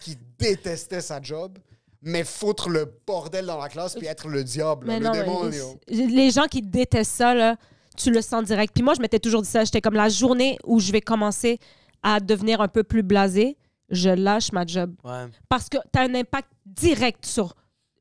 qui détestait sa job, mais foutre le bordel dans la classe puis être le diable, Mais le non, démon? mais yo. les gens qui détestent ça, là, tu le sens direct. Puis moi, je m'étais toujours dit ça. J'étais comme la journée où je vais commencer à devenir un peu plus blasé, je lâche ma job. Ouais. Parce que tu as un impact direct sur...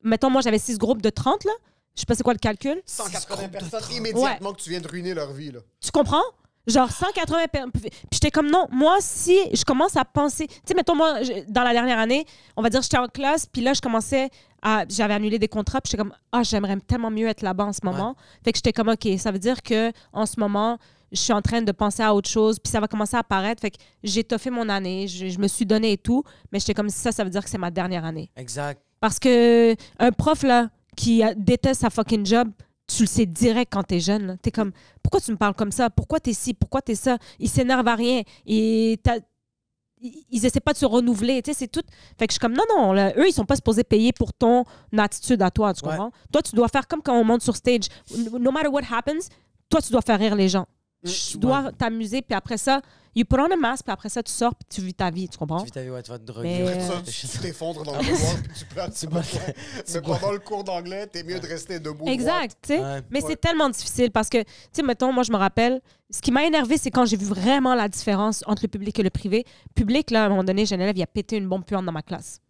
Mettons, moi, j'avais 6 groupes de 30, là. Je sais pas c'est quoi le calcul. 180 personnes immédiatement que tu viens de ruiner leur vie. Là. Tu comprends? Genre 180 personnes. Puis j'étais comme non, moi, si je commence à penser. Tu sais, mettons, moi, dans la dernière année, on va dire, j'étais en classe, puis là, je commençais à. J'avais annulé des contrats, puis j'étais comme, j'aimerais tellement mieux être là-bas en ce moment. Fait que j'étais comme, OK, ça veut dire que en ce moment, je suis en train de penser à autre chose, puis ça va commencer à apparaître. Fait que j'ai toffé mon année, je me suis donné et tout, mais j'étais comme, ça veut dire que c'est ma dernière année. Exact. Parce que un prof, là, qui déteste sa fucking job, tu le sais direct quand t'es jeune. là. T'es comme, pourquoi tu me parles comme ça? Pourquoi t'es ci? Pourquoi t'es ça? Ils s'énervent à rien. Et ils essaient pas de se renouveler. Tu sais, c'est tout. Fait que je suis comme, non, là, eux, ils sont pas supposés payer pour ton attitude à toi, tu Ouais. comprends? Toi, tu dois faire comme quand on monte sur stage. No matter what happens, toi, tu dois faire rire les gens. Tu dois t'amuser, puis après ça, you put on a mask, puis après ça, tu sors, puis tu vis ta vie, tu comprends? Tu vis ta vie, ouais, tu vas te droguer. Mais- Après ça, tu t'effondres dans le couloir puis tu pleures. C'est bon. Mais pendant le cours d'anglais, t'es mieux de rester debout. Exact, tu sais. Ouais. Mais Ouais. c'est tellement difficile parce que, tu sais, mettons, moi, je me rappelle, ce qui m'a énervé, c'est quand j'ai vu vraiment la différence entre le public et le privé. Public, là, à un moment donné, j'ai un élève, il a pété une bombe puante dans ma classe.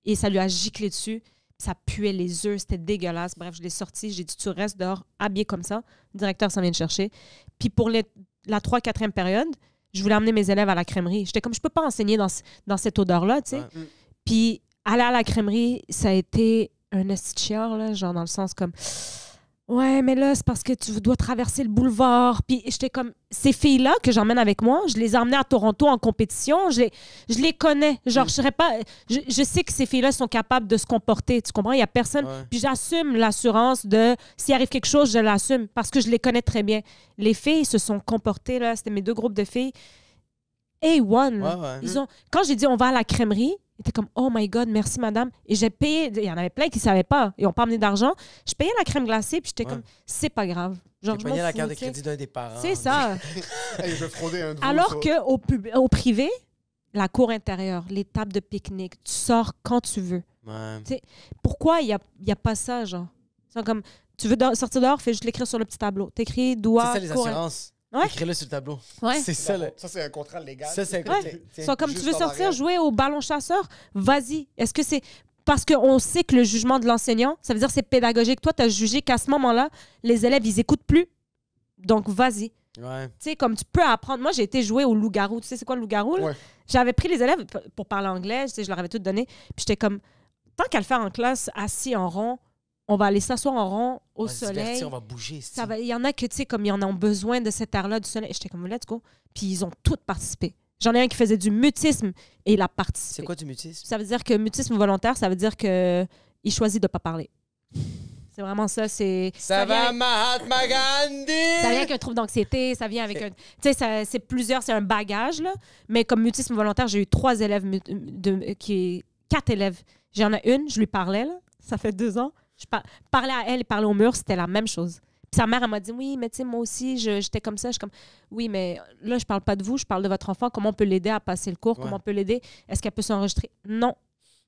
Et ça lui a giclé dessus. Ça puait les œufs, c'était dégueulasse. Bref, je l'ai sorti, j'ai dit, tu restes dehors, habillé comme ça. Le directeur s'en vient de chercher. Puis pour la 3e-4e période, je voulais emmener mes élèves à la crèmerie. J'étais comme, je peux pas enseigner dans cette odeur-là, tu sais. Ouais. Puis aller à la crèmerie, ça a été un esti de chiard, là, genre dans le sens comme, ouais, mais là, c'est parce que tu dois traverser le boulevard. Puis j'étais comme, ces filles-là que j'emmène avec moi, je les ai emmenées à Toronto en compétition, je les connais. Genre, je serais pas, je sais que ces filles-là sont capables de se comporter, tu comprends? Il y a personne. Ouais. Puis j'assume l'assurance de, s'il arrive quelque chose, je l'assume parce que je les connais très bien. Les filles se sont comportées, là, c'était mes 2 groupes de filles. A1. Ouais, ouais. Ils ont, quand j'ai dit on va à la crèmerie, ils étaient comme oh my god, merci madame. Et j'ai payé, il y en avait plein qui ne savaient pas, ils n'ont pas amené d'argent. Je payais la crème glacée, puis j'étais Ouais. comme c'est pas grave. Genre, J'ai je m'en pogné la fous, carte de tu sais. crédit d'un des parents. C'est ça. Hey, je vais frauder un de vous, Alors ça. qu'au privé, la cour intérieure, les tables de pique-nique, tu sors quand tu veux. Ouais. Pourquoi il y a pas ça, genre? C'est comme, tu veux sortir dehors, fais juste l'écrire sur le petit tableau. T'écris doigt, C'est ça, les cour- assurances. Ouais. Écris-le sur le tableau. Ouais. C'est ça, là. Ça, c'est un contrat légal. Ça, c'est Ouais. tiens. Soit comme Juste tu veux en sortir, arrière. jouer au ballon chasseur, vas-y. Est-ce que c'est parce qu'on sait que le jugement de l'enseignant, ça veut dire que c'est pédagogique. Toi, tu as jugé qu'à ce moment-là, les élèves, ils écoutent plus. Donc, vas-y. Ouais. Tu sais, comme tu peux apprendre. Moi, j'ai été jouer au loup-garou. Tu sais, c'est quoi le loup-garou? là? Ouais. J'avais pris les élèves pour parler anglais. Tu sais, je leur avais tout donné. Puis j'étais comme, tant qu'à le faire en classe, assis en rond, on va aller s'asseoir en rond au On va se soleil. divertir, on va bouger. Ça va, il y en a que, tu sais, comme ils en ont besoin de cet air-là du soleil. J'étais comme, let's go. Puis ils ont tous participé. J'en ai un qui faisait du mutisme et il a participé. C'est quoi du mutisme? Ça veut dire que mutisme volontaire, ça veut dire qu'il choisit de ne pas parler. C'est vraiment ça. Ça vient va, avec- Mahatma Gandhi! ça vient avec un trouble d'anxiété, ça vient avec un... Tu sais, c'est plusieurs, c'est un bagage, là. Mais comme mutisme volontaire, j'ai eu 3 élèves, 4 élèves. J'en ai une, je lui parlais, là. Ça fait 2 ans. Je parlais à elle et parlais au mur, c'était la même chose. Puis sa mère, elle m'a dit, oui, mais tu sais, moi aussi, j'étais comme ça. Je suis comme, oui, mais là, je parle pas de vous, je parle de votre enfant. Comment on peut l'aider à passer le cours? Ouais. Comment on peut l'aider? Est-ce qu'elle peut s'enregistrer? Non.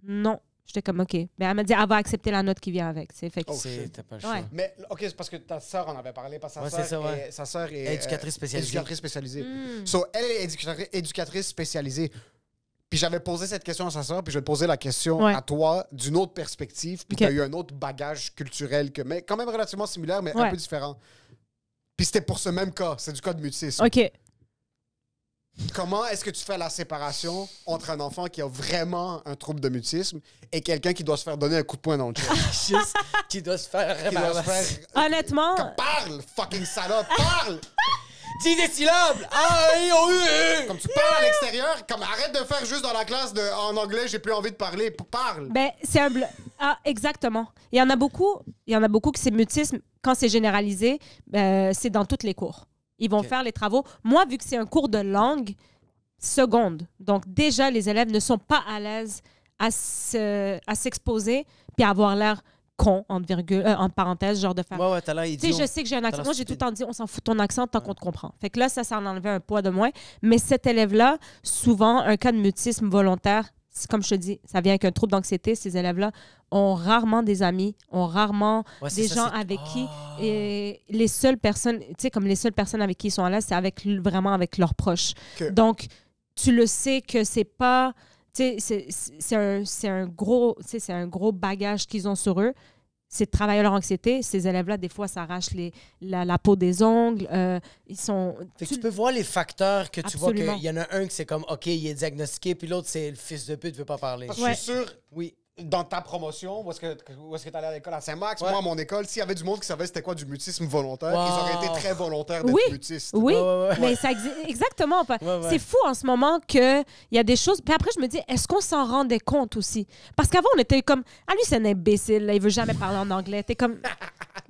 Non. J'étais comme, OK. Mais elle m'a dit, elle va accepter la note qui vient avec. Fait que, T'as pas le choix. Ouais. Mais, OK, c'est parce que ta sœur en avait parlé. Parce que Ouais, sa c'est ça, sœur ouais. sa sœur est Éducatrice spécialisée. éducatrice spécialisée. Hmm. So, elle est éducatrice spécialisée. Puis j'avais posé cette question à sa sœur, puis je vais te poser la question Ouais. à toi d'une autre perspective, puis Ok. tu as eu un autre bagage culturel, mais quand même relativement similaire, mais un Ouais. peu différent. Puis c'était pour ce même cas, c'est du cas de mutisme. OK. Comment est-ce que tu fais la séparation entre un enfant qui a vraiment un trouble de mutisme et quelqu'un qui doit se faire donner un coup de poing dans le chest? Juste qui doit se faire Qui doit se faire... Honnêtement, Parle, fucking salope, parle! Dis des syllabes! Comme tu parles à l'extérieur, comme arrête de faire juste dans la classe en anglais, j'ai plus envie de parler, parle! ben, c'est un... Ah, exactement. Il y en a beaucoup que c'est mutisme, quand c'est généralisé, c'est dans toutes les cours. Ils vont faire les travaux. Moi, vu que c'est un cours de langue seconde, donc déjà, les élèves ne sont pas à l'aise à s'exposer puis à avoir l'air con, entre parenthèses, genre de faire... Ouais, ouais, t'as l'air Tu idiot. sais, je sais que j'ai un accent. l'air Moi, j'ai tout stupide. le temps dit, on s'en fout de ton accent tant qu'on te comprend. Fait que là, ça en enlevait un poids de moins. Mais cet élève-là, souvent, un cas de mutisme volontaire, comme je te dis, ça vient avec un trouble d'anxiété. Ces élèves-là ont rarement des amis, ont rarement Ouais, c'est des ça, gens c'est- avec qui... Ah. Et les seules personnes, tu sais, comme les seules personnes avec qui ils sont à l'aise, c'est vraiment avec leurs proches. Ok. Donc, tu le sais que c'est pas... Tu sais, c'est un gros, tu sais, c'est un gros bagage qu'ils ont sur eux. C'est de travailler leur anxiété. Ces élèves-là, des fois, s'arrachent la peau des ongles. Ils sont... Fait que tu peux voir les facteurs que tu vois Absolument. qu'il y en a un qui c'est comme, OK, il est diagnostiqué, puis l'autre, c'est le fils de pute, veut pas parler. Parce que Ouais. je suis sûr, Oui. dans ta promotion, où est-ce que tu allais à l'école à Saint-Max, Ouais. moi, à mon école, s'il y avait du monde qui savait c'était quoi du mutisme volontaire, Wow. ils auraient été très volontaires d'être Oui. mutistes. Oui, Ouais. mais ça exactement. Ouais, ouais. C'est fou en ce moment qu'il y a des choses. Puis après, je me dis, est-ce qu'on s'en rendait compte aussi? Parce qu'avant, on était comme, ah, lui, c'est un imbécile, là, il veut jamais parler en anglais. T'es comme,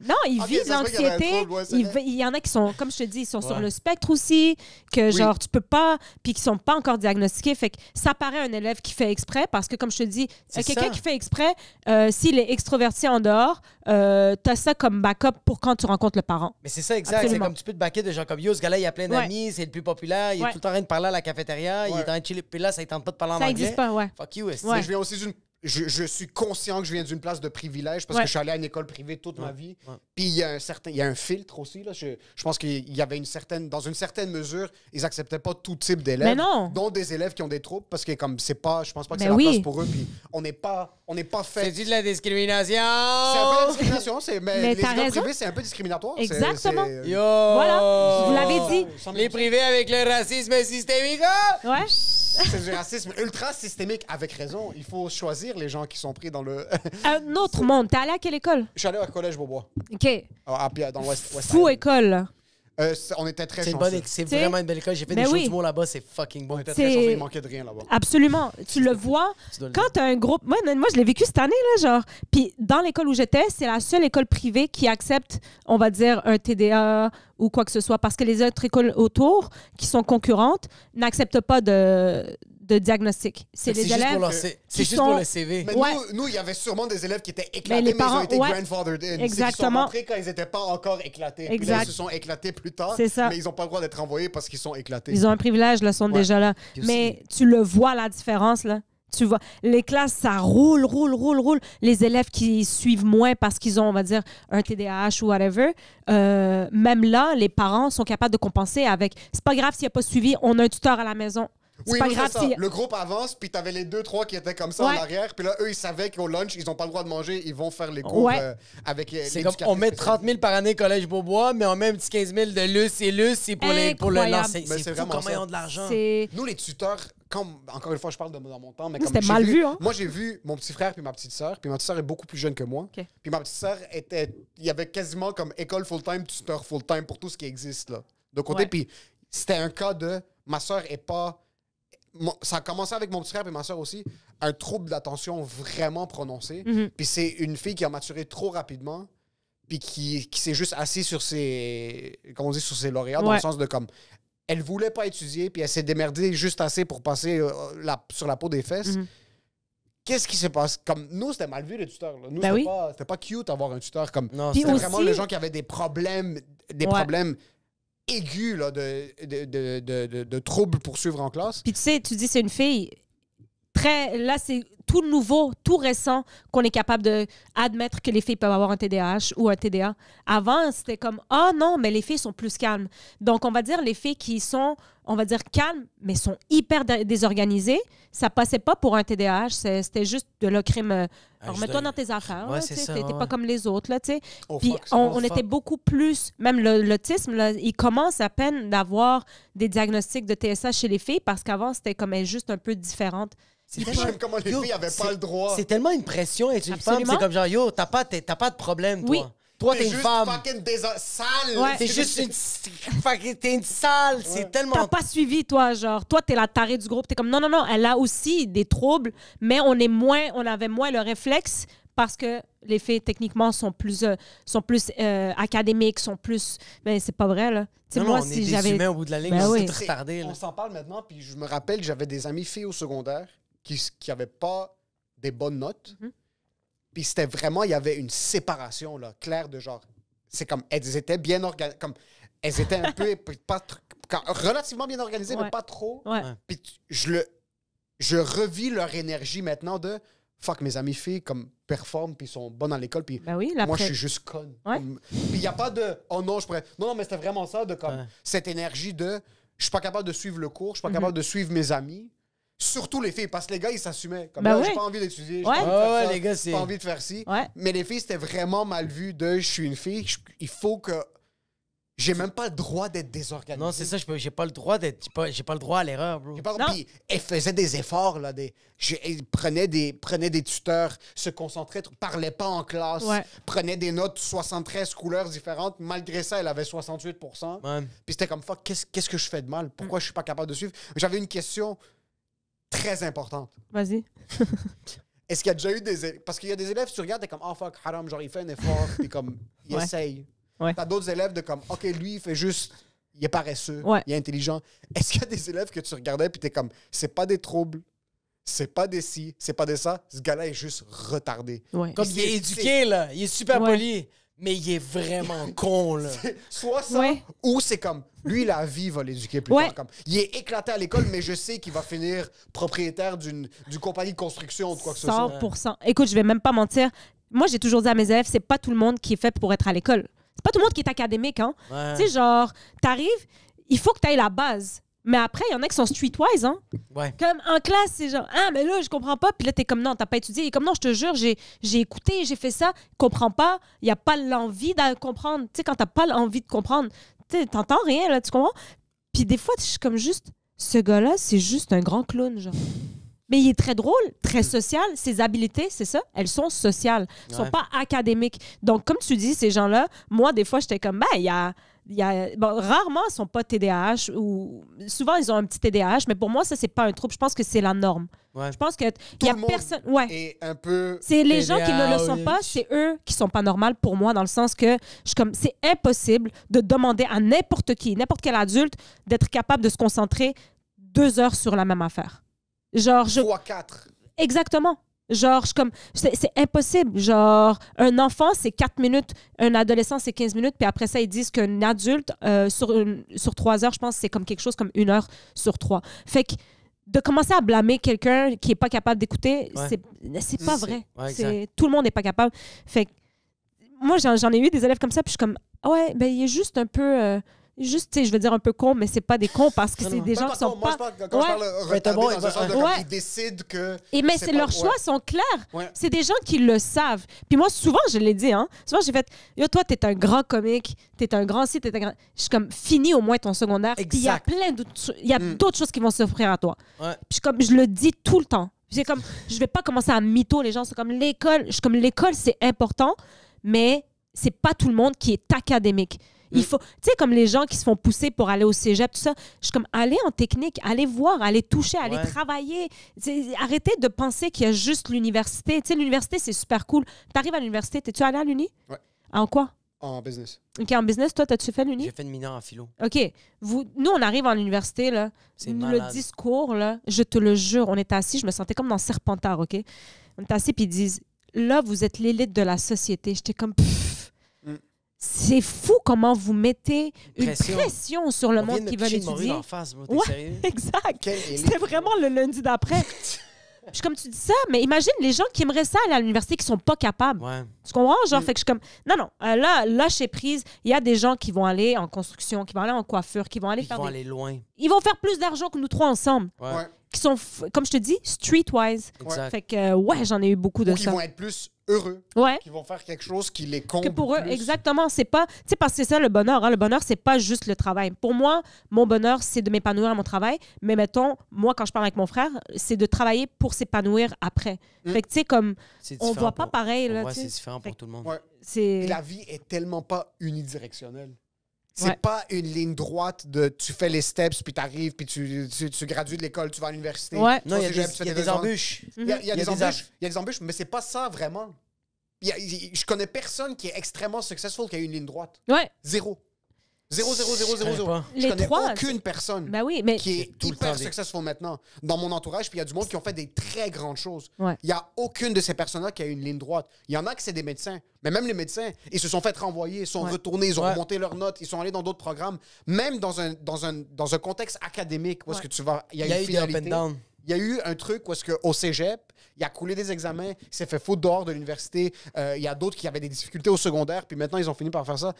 non, il Ok, vit ça se de voit qu'il y avait un l'anxiété. trouble, ouais, c'est vrai. Il y en a qui sont, comme je te dis, ils sont sur Ouais. le spectre aussi, que Oui. genre, tu peux pas, puis qui sont pas encore diagnostiqués. Fait que ça paraît un élève qui fait exprès, parce que, comme je te dis, C'est quelqu'un ça. qui fait exprès, s'il est extroverti en dehors, t'as ça comme backup pour quand tu rencontres le parent. Mais c'est ça, exact. C'est Absolument. comme tu peux te baquer de gens comme yo, ce gars-là, il a plein Ouais. d'amis, c'est le plus populaire, il est Ouais. tout le temps en train de parler à la cafétéria, il est en train de chiller, puis là, ça ne tente pas de parler en Ça anglais. n'existe pas, ouais. Fuck you, est-ce Ouais. Mais je viens aussi d'une. Je suis conscient que je viens d'une place de privilège parce Ouais. que je suis allé à une école privée toute ma vie. Ouais. Puis il y a un filtre aussi. Là. Je pense qu'il y avait dans une certaine mesure, ils acceptaient pas tout type d'élèves. Mais non. Dont des élèves qui ont des troubles parce que comme c'est pas, je pense pas que Mais c'est la oui. place pour eux. Puis on n'est pas fait. C'est-tu de la discrimination? C'est un peu de discrimination, Mais les t'as écoles raison. privées, c'est un peu discriminatoire. C'est- Exactement. c'est- Yo! Voilà, vous l'avez dit. Les privés avec le racisme systémique. Ouais. C'est du racisme ultra systémique avec raison. Il faut choisir les gens qui sont pris dans le. Un autre monde. T'es allé à quelle école? Je suis allé au collège Beaubois, OK. dans l'Ouest. Fou école. On était très C'est une chanceux. bonne, c'est T'sais, vraiment une belle école. J'ai fait mais des shows oui. du mot là-bas, c'est fucking bon. On était C'est- très chanceux, il manquait de rien là-bas. Absolument. Tu le vois. Tu dois le Quand t'as un groupe... Moi, je l'ai vécu cette année, là, genre. Puis dans l'école où j'étais, c'est la seule école privée qui accepte, on va dire, un TDA ou quoi que ce soit. Parce que les autres écoles autour, qui sont concurrentes, n'acceptent pas de diagnostic. C'est les juste élèves... pour leur qui c'est juste sont- pour le CV. Mais Ouais. nous, il y avait sûrement des élèves qui étaient Mais éclatés, les mais ils ont parents- été ouais. grandfathered in. C'est qu'ils Exactement. sont rentrés quand ils n'étaient pas encore éclatés. Puis là, Exact. ils se sont éclatés plus tard. C'est ça. Mais ils n'ont pas le droit d'être envoyés parce qu'ils sont éclatés. Ils ont un privilège, là, sont Ouais. déjà là. Puis aussi- Mais tu le vois, la différence, là. Tu vois, les classes, ça roule. Les élèves qui suivent moins parce qu'ils ont, on va dire, un TDAH ou whatever, même là, les parents sont capables de compenser avec « c'est pas grave s'il n'y a pas suivi, on a un tuteur à la maison ». C'est Oui, pas nous, grave c'est ça. si... Le groupe avance, puis t'avais les 2-3 qui étaient comme ça Ouais. en arrière. Puis là, eux, ils savaient qu'au lunch, ils n'ont pas le droit de manger. Ils vont faire les cours Ouais. avec C'est comme, on met 30 000 par année Collège Beaubois, mais on met un petit 15 000 de luce, c'est pour le Incroyable. lancer. Mais C'est c'est fou vraiment comment ça. ils ont de l'argent. C'est... Nous, les tuteurs, encore une fois, je parle dans mon temps, mais comme C'était j'ai mal vu, hein? Moi, j'ai vu mon petit frère puis ma petite sœur, puis ma petite sœur est beaucoup plus jeune que moi. OK. Puis ma petite sœur il y avait quasiment comme école full-time, tuteur full-time pour tout ce qui existe, là. De côté, Ouais. puis c'était un cas de ma sœur est pas. Ça a commencé avec mon petit frère et ma sœur aussi, un trouble d'attention vraiment prononcé. Mhm. Puis c'est une fille qui a maturé trop rapidement, puis qui s'est juste assise sur ses, comment on dit, sur ses lauréats, dans Ouais. le sens de comme, elle voulait pas étudier, puis elle s'est démerdée juste assez pour passer sur la peau des fesses. Mhm. Qu'est-ce qui se passe? Comme, nous, c'était mal vu, les tuteurs. Là. Nous, Ben oui. c'était pas cute d'avoir un tuteur comme... Non, Puis C'était c'est aussi- vraiment les gens qui avaient des problèmes Ouais. aigus là, de troubles pour suivre en classe. Puis tu sais, tu dis c'est une fille là, c'est tout nouveau, tout récent qu'on est capable d'admettre que les filles peuvent avoir un TDAH ou un TDA. Avant, c'était comme, ah non, mais les filles sont plus calmes. Donc, on va dire les filles qui sont, on va dire, calmes, mais sont hyper désorganisées, ça passait pas pour un TDAH, c'était juste de le crime. Remets-toi dans tes affaires. Ouais, là, c'est tu sais, ça, t'es ouais. pas comme les autres. Là, tu sais. Oh, Puis fuck, on fuck. était beaucoup plus, même l'autisme, là, il commence à peine d'avoir des diagnostics de TSA chez les filles parce qu'avant, c'était comme elle est juste un peu différente. C'est J'aime comment les filles n'avaient pas le droit. C'est tellement une pression être une Absolument. femme. C'est comme genre, yo, t'as pas de problème, toi. Oui. Toi, t'es une juste femme. fucking sale. Ouais. T'es juste une... T'es une sale. C'est T'as tellement... pas suivi, toi, genre, toi, t'es la tarée du groupe. T'es comme, non, elle a aussi des troubles, mais on avait moins le réflexe parce que les filles, techniquement, sont plus académiques, sont plus... Mais c'est pas vrai, là. Tu sais, Non, moi, on est si des j'avais... humains au bout de la ligne. Ben on oui. est tous retardés, là. On s'en parle maintenant, puis je me rappelle, j'avais des amis filles au secondaire qui n'avaient pas des bonnes notes. Mhm. Puis c'était vraiment, il y avait une séparation là, claire de genre. C'est comme, elles étaient bien organisées. Comme, elles étaient un peu, relativement bien organisées, Ouais. mais pas trop. Ouais. Puis je revis leur énergie maintenant de fuck, mes amies filles comme performent, puis sont bonnes à l'école, puis Ben oui, moi, je suis juste conne. Ouais. Puis il n'y a pas de oh non, je pourrais. Non, mais c'était vraiment ça, de comme Ouais. cette énergie de je suis pas capable de suivre le cours, je suis pas Mhm. capable de suivre mes amis. Surtout les filles, parce que les gars, ils s'assumaient. Comme Ben là, ouais. j'ai pas envie d'étudier, j'ai Ouais. pas envie de faire Ouais, ça, les gars, j'ai c'est... pas envie de faire ci. Ouais. Mais les filles, c'était vraiment mal vu de je suis une fille, il faut que. J'ai même pas le droit d'être désorganisé. Non, c'est ça, j'ai pas le droit d'être... J'ai pas le droit à l'erreur, bro. J'ai pas- Non. Puis elle faisait des efforts, là. Elle prenait des tuteurs, se concentrait, parlait pas en classe, Ouais. prenait des notes 73 couleurs différentes. Malgré ça, elle avait 68%. Ouais. Puis c'était comme, fuck, qu'est-ce que je fais de mal? Pourquoi je suis pas capable de suivre? J'avais une question très importante. Vas-y. Est-ce qu'il y a déjà eu des élèves... Parce qu'il y a des élèves, tu regardes, t'es comme, oh fuck, haram, genre il fait un effort, puis comme, il Ouais. essaye. Ouais. T'as d'autres élèves de comme, ok, lui, il fait juste, il est paresseux, Ouais. il est intelligent. Est-ce qu'il y a des élèves que tu regardais, puis t'es comme, c'est pas des troubles, c'est pas des ci, c'est pas des ça, ce gars-là est juste retardé. Ouais. Comme il est éduqué, là. Il est super Ouais. poli. Mais il est vraiment con, là. Soit ça, Ouais. ou c'est comme, lui, la vie va l'éduquer plus Ouais. tard. Comme, il est éclaté à l'école, mais je sais qu'il va finir propriétaire d'une compagnie de construction ou de quoi que ce soit. 100%. Écoute, je vais même pas mentir. Moi, j'ai toujours dit à mes élèves, c'est pas tout le monde qui est fait pour être à l'école. C'est pas tout le monde qui est académique, hein. Ouais. Tu sais, genre, t'arrives, il faut que t'ailles la base. Mais après, il y en a qui sont streetwise, hein. Ouais. Comme en classe, c'est genre, ah, mais là, je comprends pas. Puis là, t'es comme, non, t'as pas étudié. Il est comme, non, je te jure, j'ai écouté, j'ai fait ça. Comprends pas. Il n'y a pas l'envie de comprendre. Tu sais, quand t'as pas l'envie de comprendre, tu sais, t'entends rien, là, tu comprends? Puis des fois, je suis comme juste, ce gars-là, c'est juste un grand clown, genre. Mais il est très drôle, très social. Ses habiletés, c'est ça, elles sont sociales. Elles sont Ouais. pas académiques. Donc, comme tu dis, ces gens-là, moi, des fois, j'étais comme, ben, il y a bon, rarement, ils sont pas TDAH ou souvent, ils ont un petit TDAH, mais pour moi, ça, c'est pas un trouble. Je pense que c'est la norme. Ouais. Je pense que Tout y a le monde personne. Ouais. Et un peu... C'est les gens qui ne le TDAH. sont pas, c'est eux qui sont pas normaux pour moi, dans le sens que je suis comme, c'est impossible de demander à n'importe qui, n'importe quel adulte, d'être capable de se concentrer 2 heures sur la même affaire. Genre, fois 4. Exactement. Genre, c'est impossible. Genre, un enfant, c'est 4 minutes. Un adolescent, c'est 15 minutes. Puis après ça, ils disent qu'un adulte, sur 3 heures, je pense, c'est comme quelque chose comme 1 heure sur 3. Fait que de commencer à blâmer quelqu'un qui n'est pas capable d'écouter, Ouais. c'est pas C'est- vrai. ouais, C'est tout le monde n'est pas capable. Fait que moi, j'en ai eu des élèves comme ça, puis je suis comme, ah ouais, ben il est juste un peu... juste, tu sais, je veux dire un peu con, mais c'est pas des cons parce que Non, c'est non. des gens qui sont Moi, pas... quand Ouais. je parle retardé bon, dans un sens de ouais. comme ils décident que... Et mais c'est leurs pas- choix ouais. sont clairs. Ouais. C'est des gens qui le savent. Puis moi, souvent, je l'ai dit, hein. Souvent, j'ai fait, yo, toi, t'es un grand comique, t'es un grand site, t'es un grand... Je suis comme, finis au moins ton secondaire. Puis il y a Exact. plein d'autres... Il y a d'autres choses qui vont s'offrir à toi. Ouais. Puis je le dis tout le temps. C'est comme, je vais pas commencer à mytho les gens. C'est comme l'école. Je suis comme, l'école, c'est important, mais c'est pas tout le monde qui est académique. Il faut, tu sais, comme les gens qui se font pousser pour aller au cégep, tout ça. Je suis comme, allez en technique, allez voir, allez toucher, allez Ouais. travailler. Arrêtez de penser qu'il y a juste l'université. Tu sais, l'université, c'est super cool. T'arrives à l'université, t'es-tu allé à l'uni? Ouais. En quoi? En business. OK, en business, toi, t'as-tu fait l'uni? J'ai fait une mineure en philo. OK. Nous, on arrive à l'université, là. C'est Le malade. discours, là, je te le jure, on est assis, je me sentais comme dans Serpentard, OK? On est assis, puis ils disent, là, vous êtes l'élite de la société. J'étais comme, pfff. Mm. C'est fou comment vous mettez une Pression. pression sur le On vient monde de me qui veut pitcher une morue l'étudier. dans la face, bro. T'es Ouais. sérieux? Exact. Quelle élite. C'était vraiment le lundi d'après. Je suis comme, tu dis ça, mais imagine les gens qui aimeraient ça aller à l'université qui sont pas capables. Ouais. Tu comprends? Genre, fait que je suis comme, non, là, lâchez prise. Il y a des gens qui vont aller en construction, qui vont aller en coiffure, qui vont aller Ils faire vont des... aller loin. Ils vont faire plus d'argent que nous trois ensemble. Ouais. Ouais. Qui sont, comme je te dis, streetwise. Exact. Fait que, ouais, j'en ai eu beaucoup de Ou qui ça. vont être plus heureux. Ouais. Qui vont faire quelque chose qui les comble Que pour eux, plus. exactement. C'est pas. Tu sais, parce que c'est ça le bonheur. Hein. Le bonheur, c'est pas juste le travail. Pour moi, mon bonheur, c'est de m'épanouir à mon travail. Mais mettons, moi, quand je parle avec mon frère, c'est de travailler pour s'épanouir après. Fait que, tu sais, comme. C'est On différent voit pas pour- pareil, là. Ouais, tu sais. c'est différent pour tout le monde. Ouais. C'est. Puis la vie est tellement pas unidirectionnelle. C'est Ouais. pas une ligne droite de tu fais les steps, puis t'arrives, puis tu gradues de l'école, tu vas à l'université. Ouais. Non, il y a Tu vas au cégep, des, tu fais il y a des des ans. embûches. Il y a Il y a des des embûches. Il y a des embûches, mais c'est pas ça vraiment. Je connais personne qui est extrêmement successful qui a une ligne droite. Ouais. Zéro. Zéro, zéro, zéro, Je zéro, connais zéro. pas. Je Les connais trois, aucune personne Ben oui, mais. qui est tout le hyper temps des- successful maintenant dans mon entourage, puis il y a du monde qui ont fait des très grandes choses. Ouais. Il y a aucune de ces personnes-là qui a une ligne droite. Il y en a qui c'est des médecins, mais même les médecins, ils se sont fait renvoyer, ils sont Ouais. retournés, ils ont Ouais. remonté leurs notes, ils sont allés dans d'autres programmes. Même dans un contexte académique où est-ce Ouais. que tu vas, il y a, Il y a une eu des up finalité. and down. Il y a eu un truc où est-ce qu'au cégep, il a coulé des examens, il s'est fait foutre dehors de l'université. Il y a d'autres qui avaient des difficultés au secondaire, puis maintenant, ils ont fini par faire ça.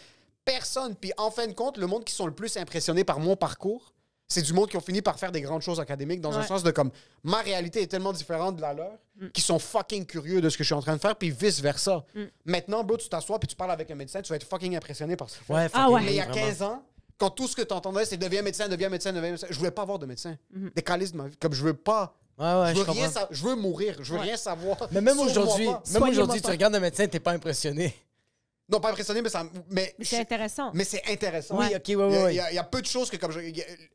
Personne. Puis en fin de compte, le monde qui sont le plus impressionnés par mon parcours, c'est du monde qui ont fini par faire des grandes choses académiques dans un Ouais. sens de comme ma réalité est tellement différente de la leur qu'ils sont fucking curieux de ce que je suis en train de faire, puis vice-versa. Maintenant, bro, tu t'assois puis tu parles avec un médecin, tu vas être fucking impressionné par ce qu'il fait. Ouais, Ah ouais. Mais il y a vraiment. 15 ans, quand tout ce que tu entendais, c'est deviens médecin, deviens médecin, deviens médecin, je voulais pas avoir de médecin. Des calices de ma vie. Comme je veux pas. Ouais, ouais, je je veux rien comprends. je veux mourir. Je veux rien savoir. Mais même Sauve-moi aujourd'hui, pas. même Soignez-moi aujourd'hui, pas. tu regardes un médecin, t'es pas impressionné. Non, pas impressionné, mais ça. Mais C'est intéressant. Mais c'est intéressant. Oui, ok, ouais, Il y ouais, a- ouais. il y a peu de choses que, comme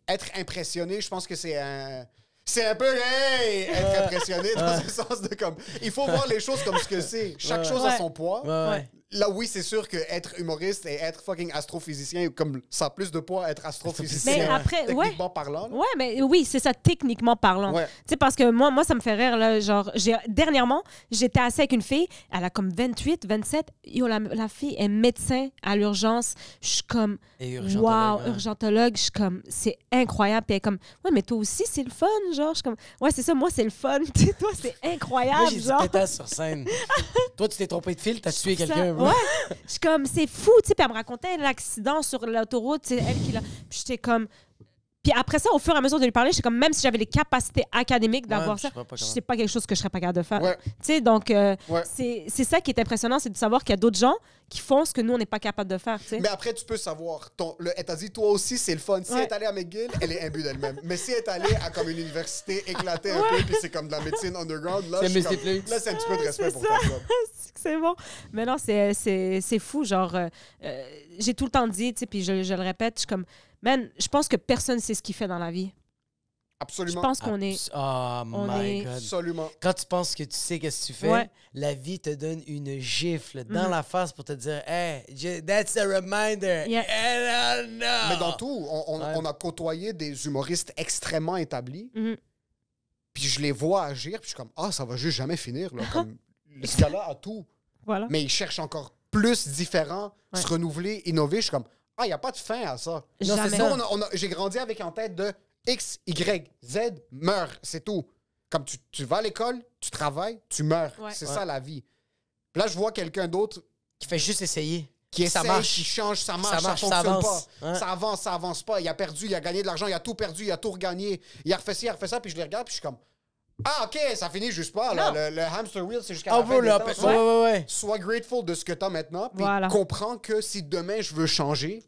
être impressionné, je pense que c'est un. C'est un peu, hey, être impressionné dans le sens de comme. Il faut voir les choses comme ce que c'est. Chaque chose a Ouais. son poids. Ouais, ouais. Là, oui, c'est sûr que être humoriste et être fucking astrophysicien, comme ça a plus de poids, être astrophysicien. Mais après, ouais. techniquement parlant. là. Ouais, mais oui, c'est ça, techniquement parlant. Ouais. Tu sais, parce que moi, ça me fait rire, là, genre, dernièrement, j'étais assise avec une fille, elle a comme 28, 27, yo, la fille est médecin à l'urgence, je suis comme, Et urgentologue, wow, ouais. urgentologue, je suis comme, c'est incroyable, puis elle est comme, ouais, mais toi aussi, c'est le fun, genre, je suis comme, ouais, c'est ça, moi, c'est le fun, tu sais, toi, c'est Moi, incroyable, j'ai dit genre. pétasse sur scène. Toi, tu t'es trompé de fil, t'as tué Ça, quelqu'un. ouais. Je suis comme, c'est fou, tu sais. Puis elle me racontait l'accident sur l'autoroute, c'est elle qui l'a. Puis j'étais comme. Puis après ça, au fur et à mesure de lui parler, j'étais comme, même si j'avais les capacités académiques d'avoir je ça, sais pas comment. c'est pas quelque chose que je serais pas capable de faire. Ouais. Tu sais, donc, Ouais. c'est ça qui est impressionnant, c'est de savoir qu'il y a d'autres gens qui font ce que nous, on n'est pas capable de faire, tu sais. Mais après, tu peux savoir. Elle t'a dit, toi aussi, c'est le fun. Si Ouais. elle est allée à McGill, elle est imbue d'elle-même. Mais si elle est allée à comme une université éclatée un peu, puis c'est comme de la médecine underground, là, C'est je suis comme- multiplex. là, c'est un petit peu de respect c'est pour ça. ta job. C'est bon. Mais non, c'est fou. Genre, j'ai tout le temps dit, tu sais, puis je le répète, je suis comme, man, je pense que personne sait ce qu'il fait dans la vie. Je Absolument. pense qu'on est. Oh my est- God. Absolument. Quand tu penses que tu sais qu'est-ce que tu fais, Ouais. la vie te donne une gifle dans Mhm. la face pour te dire Hey, that's a reminder. Yeah. And, no. Mais dans tout, Ouais. on a côtoyé des humoristes extrêmement établis, Mhm. puis je les vois agir, puis je suis comme, ah, ça va juste jamais finir. Là. Comme, ce gars-là a tout, Voilà. mais il cherche encore plus différent, Ouais. se renouveler, innover. Je suis comme, ah, il n'y a pas de fin à ça. Non, c'est Jamais. ça. Nous, j'ai grandi avec en tête de X, Y, Z, meurt, c'est tout. Comme tu vas à l'école, tu travailles, tu meurs. Ouais. C'est Ouais. ça la vie. Puis là, je vois quelqu'un d'autre Qui fait juste essayer. qui Ça essaie, marche. qui change, ça marche, marche, ça ça fonctionne avance. pas. Ouais. Ça avance pas. Il a perdu, il a gagné de l'argent, il a tout perdu, il a tout regagné. Il a refait ci, il a refait ça, puis je les regarde, puis je suis comme, ah, OK, ça finit juste pas. Là. Non. Le hamster wheel, c'est jusqu'à Oh, la fin bro, des là, temps. ouais. Sois grateful de ce que t'as maintenant, puis Voilà. comprends que si demain je veux changer,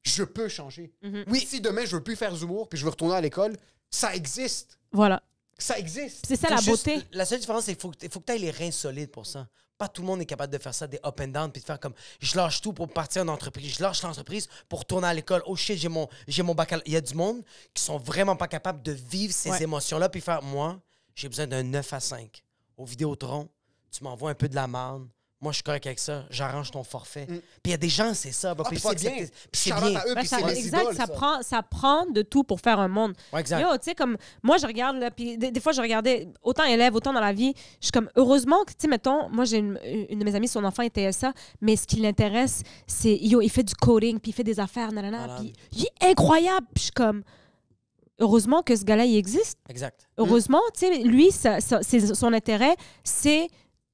je peux changer. Mhm. Oui, si demain je veux plus faire d'humour, puis je veux retourner à l'école, ça existe. Voilà. Ça existe. C'est ça la Faut juste- beauté. La seule différence, c'est qu'il faut que tu aies les reins solides pour ça. Pas tout le monde est capable de faire ça, des up and down, puis de faire comme je lâche tout pour partir en entreprise, je lâche l'entreprise pour retourner à l'école. Oh shit, j'ai mon baccalauréat. Il y a du monde qui sont vraiment pas capables de vivre ces Ouais. émotions-là, puis faire moi, j'ai besoin d'un 9 à 5. Au Vidéotron, tu m'envoies un peu de la marde. Moi, je suis correct avec ça. J'arrange ton forfait. Puis il y a des gens, c'est ça. Ah, puis puis faut c'est bien. accepter. Puis c'est Shout-out bien. à eux, Ben, puis ça, c'est mes exact, idoles, ça prend de tout pour faire un monde. Ouais, exact. Yo, tu sais, comme, moi, je regarde, là, puis des fois, je regardais autant élève, autant dans la vie. Je suis comme, heureusement que, tu sais, mettons, moi, j'ai une de mes amies, son enfant était ça, mais ce qui l'intéresse, c'est, yo, il fait du coding, puis il fait des affaires, nanana, Malade. puis il est incroyable. Puis je suis comme, heureusement que ce gars-là, il existe. Exact. Heureusement, tu sais, lui, son intérêt, c'est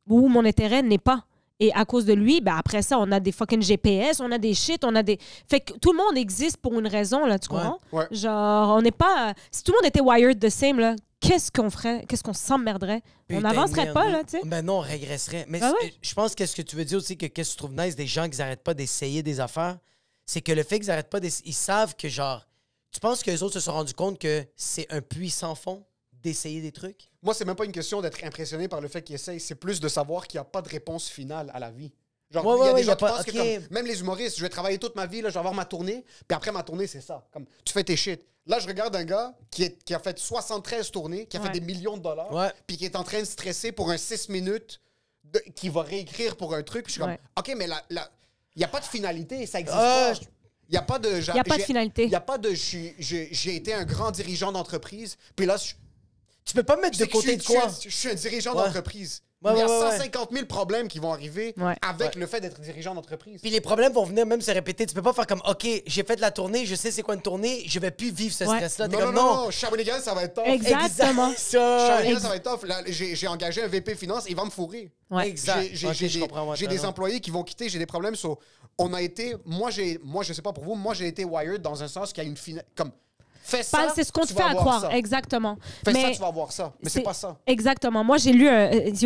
où mon intérêt n'est pas. Et à cause de lui, ben après ça, on a des fucking GPS, on a des shit, on a des... Fait que tout le monde existe pour une raison, là, tu comprends? Ouais. Genre, on n'est pas... Si tout le monde était wired the same, là, qu'est-ce qu'on ferait? Qu'est-ce qu'on s'emmerderait? On Putain, n'avancerait merde. pas, là, tu sais. Ben non, on régresserait. Mais Ah ouais? je pense que ce que tu veux dire aussi, que qu'est-ce que tu trouves nice des gens qui n'arrêtent pas d'essayer des affaires, c'est que le fait qu'ils n'arrêtent pas d'essayer, ils savent que, genre, tu penses que les autres se sont rendus compte que c'est un puits sans fond d'essayer des trucs? Moi, c'est même pas une question d'être impressionné par le fait qu'ils essayent, c'est plus de savoir qu'il n'y a pas de réponse finale à la vie. Genre, Ouais, il y a ouais, des ouais, gens y a qui pas- pensent ok. que, comme, même les humoristes, je vais travailler toute ma vie, là, je vais avoir ma tournée, puis après ma tournée, c'est ça. Comme, tu fais tes shit. Là, je regarde un gars qui a fait 73 tournées, qui a fait Ouais. des millions de dollars, Ouais. puis qui est en train de stresser pour un 6 minutes, qui va réécrire pour un truc, puis je suis Ouais. comme, OK, mais il n'y a pas de finalité, ça existe Ah, pas. Il n'y a pas de... Il n'y a pas de finalité. Il n'y a pas de... J'ai été un grand dirigeant d'entreprise, puis là, Tu peux pas mettre de côté de quoi? je suis un dirigeant Ouais. d'entreprise. Ouais, Il y a ouais, ouais. 150 000 problèmes qui vont arriver Ouais. avec le fait d'être dirigeant d'entreprise. Puis les problèmes vont venir même se répéter. Tu peux pas faire comme, OK, j'ai fait la tournée, je sais c'est quoi une tournée, je vais plus vivre ce Ouais. stress-là. T'es Non, comme, non, Shawinigan, ça va être tough. Exactement. Ça. Shawinigan, ça va être tough. Là, j'ai engagé un VP Finance, il va me fourrer. Ouais. Exact. J'ai Ok, j'ai je comprends, ouais, j'ai t'as des raison. employés qui vont quitter, j'ai des problèmes. On a été... Moi, je sais pas pour vous, moi, j'ai été wired dans un sens qu'il y a une finale... Comme, fais ça, C'est ce qu'on te tu fait vas à avoir croire. ça. Exactement. Fais ça, Mais tu vas avoir ça. Mais c'est pas ça. Exactement. Moi, j'ai lu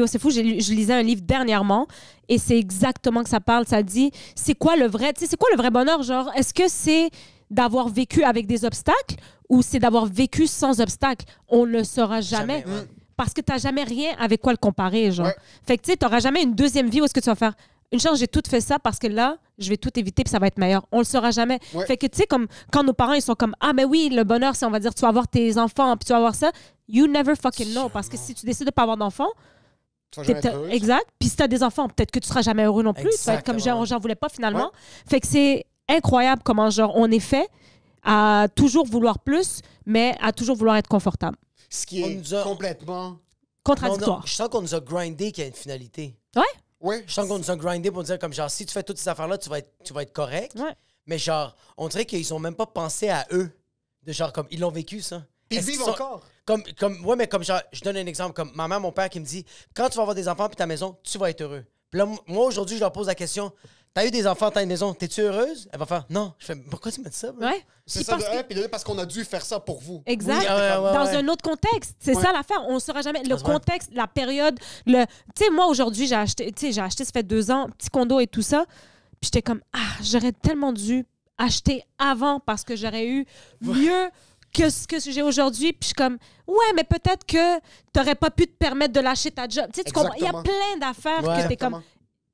c'est fou, je lisais un livre dernièrement et c'est exactement que ça parle. Ça dit, c'est quoi le vrai, tu sais, c'est quoi le vrai bonheur? Genre, est-ce que c'est d'avoir vécu avec des obstacles ou c'est d'avoir vécu sans obstacles? On ne le saura jamais. Jamais, ouais. Parce que tu n'as jamais rien avec quoi le comparer, genre. Ouais. Fait que, tu sais, tu n'auras jamais une deuxième vie où est-ce que tu vas faire une chance, j'ai tout fait ça parce que là, je vais tout éviter puis ça va être meilleur. On le saura jamais. Ouais. Fait que, tu sais, comme quand nos parents, ils sont comme, ah, mais oui, le bonheur, c'est, on va dire, tu vas avoir tes enfants puis tu vas avoir ça. You never fucking know. Parce que si tu décides de pas avoir d'enfants, Tu vas jamais être heureuse. exact. Puis si tu as des enfants, peut-être que tu seras jamais heureux non plus. Tu vas être comme, Exactement. j'en voulais pas finalement. Fait que c'est incroyable comment, genre, on est fait à toujours vouloir plus, mais à toujours vouloir être confortable. Ce qui On est nous a- complètement... Contradictoire. Je sens qu'on nous a grindé qu'il y a une finalité. Ouais? Ouais. Je sens qu'on nous a grindé pour dire comme genre, si tu fais toutes ces affaires-là, tu vas être correct. Ouais. Mais genre, on dirait qu'ils ont même pas pensé à eux. De genre, comme, ils l'ont vécu, ça. Puis ils Est-ce vivent qu'ils sont- encore. Ouais, mais comme genre, je donne un exemple, comme ma mère, mon père qui me dit, quand tu vas avoir des enfants puis ta maison, tu vas être heureux. Puis là, moi, aujourd'hui, je leur pose la question, t'as eu des enfants, t'as une maison, t'es-tu heureuse? Elle va faire, non. Je fais, pourquoi tu me dis ça, bro? Ouais. C'est Puis ça de parce que- un, puis de deux, parce qu'on a dû faire ça pour vous. Exact. Oui, ouais, Dans ouais. un autre contexte. C'est Ouais. ça l'affaire. On ne saura jamais. Le Ça se voit. contexte, la période. Tu sais, moi, aujourd'hui, j'ai acheté, ça fait 2 ans, petit condo et tout ça. Puis j'étais comme, j'aurais tellement dû acheter avant parce que j'aurais eu mieux que ce que j'ai aujourd'hui. Puis je suis comme, ouais, mais peut-être que tu n'aurais pas pu te permettre de lâcher ta job. Tu sais, tu comprends? Il y a Exactement. plein d'affaires Ouais. que tu es comme,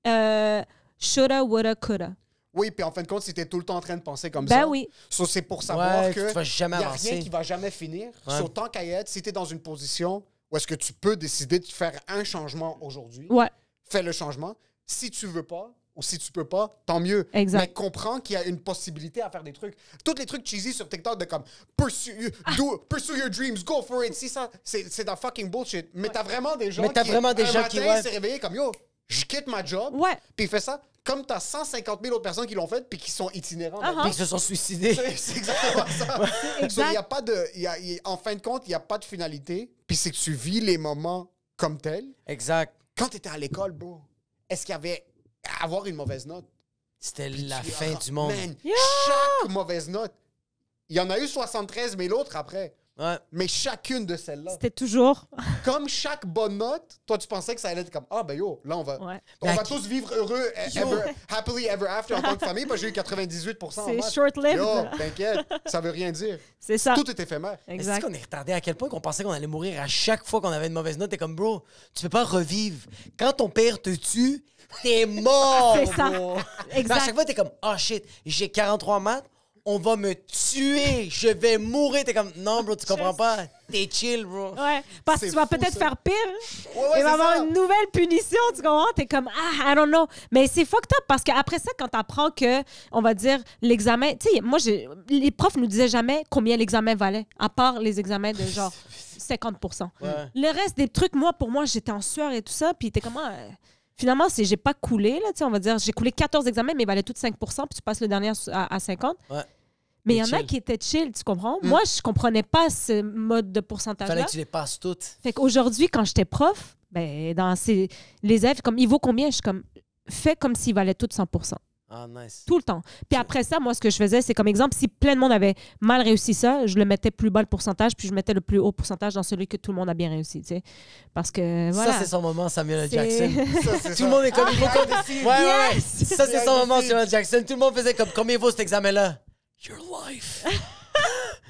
Exactement. shoulda, woulda, coulda. Oui, puis en fin de compte, si t'es tout le temps en train de penser comme Ben ça. oui. So, c'est pour savoir Ouais, que tu vas jamais y a avancer. rien qui va jamais finir. Ouais. So, tant qu'à y être, si t'es dans une position où est-ce que tu peux décider de faire un changement aujourd'hui, Ouais. fais le changement. Si tu veux pas ou si tu peux pas, tant mieux. Exact. Mais comprends qu'il y a une possibilité à faire des trucs. Tous les trucs cheesy sur TikTok de comme pursue your dreams, go for it. Si ça, c'est de la fucking bullshit. Mais t'as vraiment des gens Mais t'as qui, vraiment des un gens matin, qui, ouais. s'est réveillé comme yo, je quitte ma job. Ouais. Puis il fait ça. Comme t'as 150 000 autres personnes qui l'ont fait puis qui sont itinérants. Uh-huh. Puis ils se sont suicidés. C'est exactement ça. Exact. So, y a pas de, en fin de compte, il n'y a pas de finalité. Puis c'est que tu vis les moments comme tels. Exact. Quand tu étais à l'école, bro, est-ce qu'il y avait avoir une mauvaise note? C'était la Tu- fin du monde. Man, chaque mauvaise note, il y en a eu 73 000 autres après. Ouais. Mais chacune de celles-là, C'était toujours. comme chaque bonne note, toi, tu pensais que ça allait être comme, ah ben yo, là, on va, Ouais. on Mais va à qui- tous vivre heureux, happily ever after en tant que famille, parce que j'ai eu 98% en C'est maths. short-lived. Yo, t'inquiète, ça veut rien dire. C'est ça. Tout est éphémère. Est-ce Exact. qu'on est retardé à quel point qu'on pensait qu'on allait mourir à chaque fois qu'on avait une mauvaise note? T'es comme, bro, tu peux pas revivre. Quand ton père te tue, t'es mort, C'est ça. bro. Exact. À chaque fois, t'es comme, oh shit, j'ai 43 maths, on va me tuer, je vais mourir. T'es comme, non, bro, tu comprends pas. T'es chill, bro. Ouais, parce que C'est tu vas fou, peut-être ça. faire pire. Ouais, Il va y c'est avoir ça. une nouvelle punition, tu comprends? T'es comme, I don't know. Mais c'est fucked up parce qu'après ça, quand t'apprends que, on va dire, l'examen... Tu sais, moi, les profs nous disaient jamais combien l'examen valait, à part les examens de genre 50%. Ouais. Le reste des trucs, pour moi, j'étais en sueur et tout ça, puis t'es comment... Finalement, j'ai pas coulé, là, tu sais, on va dire, j'ai coulé 14 examens, mais ils valaient tous 5%, puis tu passes le dernier à 50. Ouais. Mais il y en a chill. qui étaient chill, tu comprends? Moi, je comprenais pas ce mode de pourcentage-là. Fallait que tu les passes toutes. Fait qu'aujourd'hui, quand j'étais prof, ben, les élèves, comme, il vaut combien? Je suis comme, fais comme s'il valait tout 100%. Ah, nice. Tout le temps. Puis après ça, moi, ce que je faisais, c'est comme exemple, si plein de monde avait mal réussi ça, je le mettais plus bas le pourcentage, puis je mettais le plus haut pourcentage dans celui que tout le monde a bien réussi, tu sais. Parce que, voilà. Ça, c'est son moment, Samuel C'est- Jackson. C'est Tout le monde est comme, il faut qu'on décide. Ouais, ouais, ouais. Yes! Ça, c'est son moment, Samuel Jackson. Tout le monde faisait comme, combien vaut cet examen-là? Your life.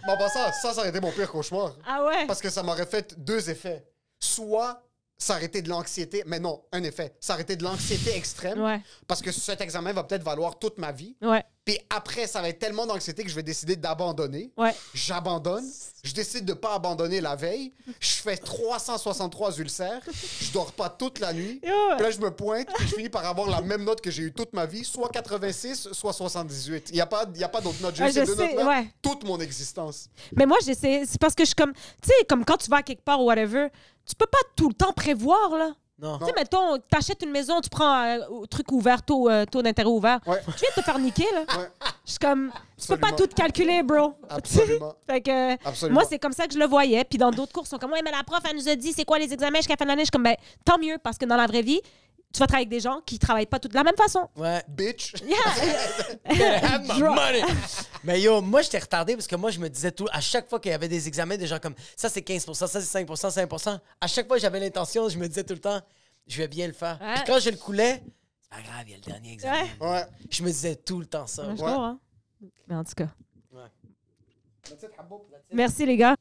Mais en passant, ça aurait été mon pire cauchemar. Ah ouais? Parce que ça m'aurait fait 2 effets. Soit s'arrêter de l'anxiété, mais non, un effet. S'arrêter de l'anxiété extrême, Ouais. parce que cet examen va peut-être valoir toute ma vie. Ouais. Puis après, ça va être tellement d'anxiété que je vais décider d'abandonner. Ouais. J'abandonne. Je décide de pas abandonner la veille. Je fais 363 ulcères. Je dors pas toute la nuit. Ouais. Puis là, je me pointe puis je finis par avoir la même note que j'ai eue toute ma vie, soit 86, soit 78. Il n'y a pas d'autres notes. J'ai Ah, eu ces je 2 sais, notes-là ouais. toute mon existence. Mais moi, j'essaie. C'est parce que je suis comme. Tu sais, comme quand tu vas à quelque part ou whatever, tu peux pas tout le temps prévoir, là. Non. Tu sais, mettons, t'achètes une maison, tu prends truc ouvert, taux d'intérêt ouvert. Ouais. Tu viens de te faire niquer, là. Ouais. Je suis comme. Tu peux pas Absolument. tout calculer, bro. Absolument. Fait que. Absolument. Moi, c'est comme ça que je le voyais. Puis dans d'autres cours, ils sont comme, ouais, mais la prof, elle nous a dit c'est quoi les examens jusqu'à la fin de l'année. Je suis comme, ben, tant mieux, parce que dans la vraie vie, tu vas travailler avec des gens qui travaillent pas tous de la même façon. Ouais. Bitch. Have my money. Mais yo, moi, j'étais retardé parce que moi, je me disais tout, à chaque fois qu'il y avait des examens, des gens comme ça, c'est 15 ça, c'est 5 5 à chaque fois, j'avais l'intention, je me disais tout le temps, je vais bien le faire. Ouais. Puis quand je le coulais, c'est pas grave, il y a le dernier examen. Ouais. Ouais. Je me disais tout le temps ça. Je Ouais. comprends. Mais en tout cas. Ouais. Merci, les gars.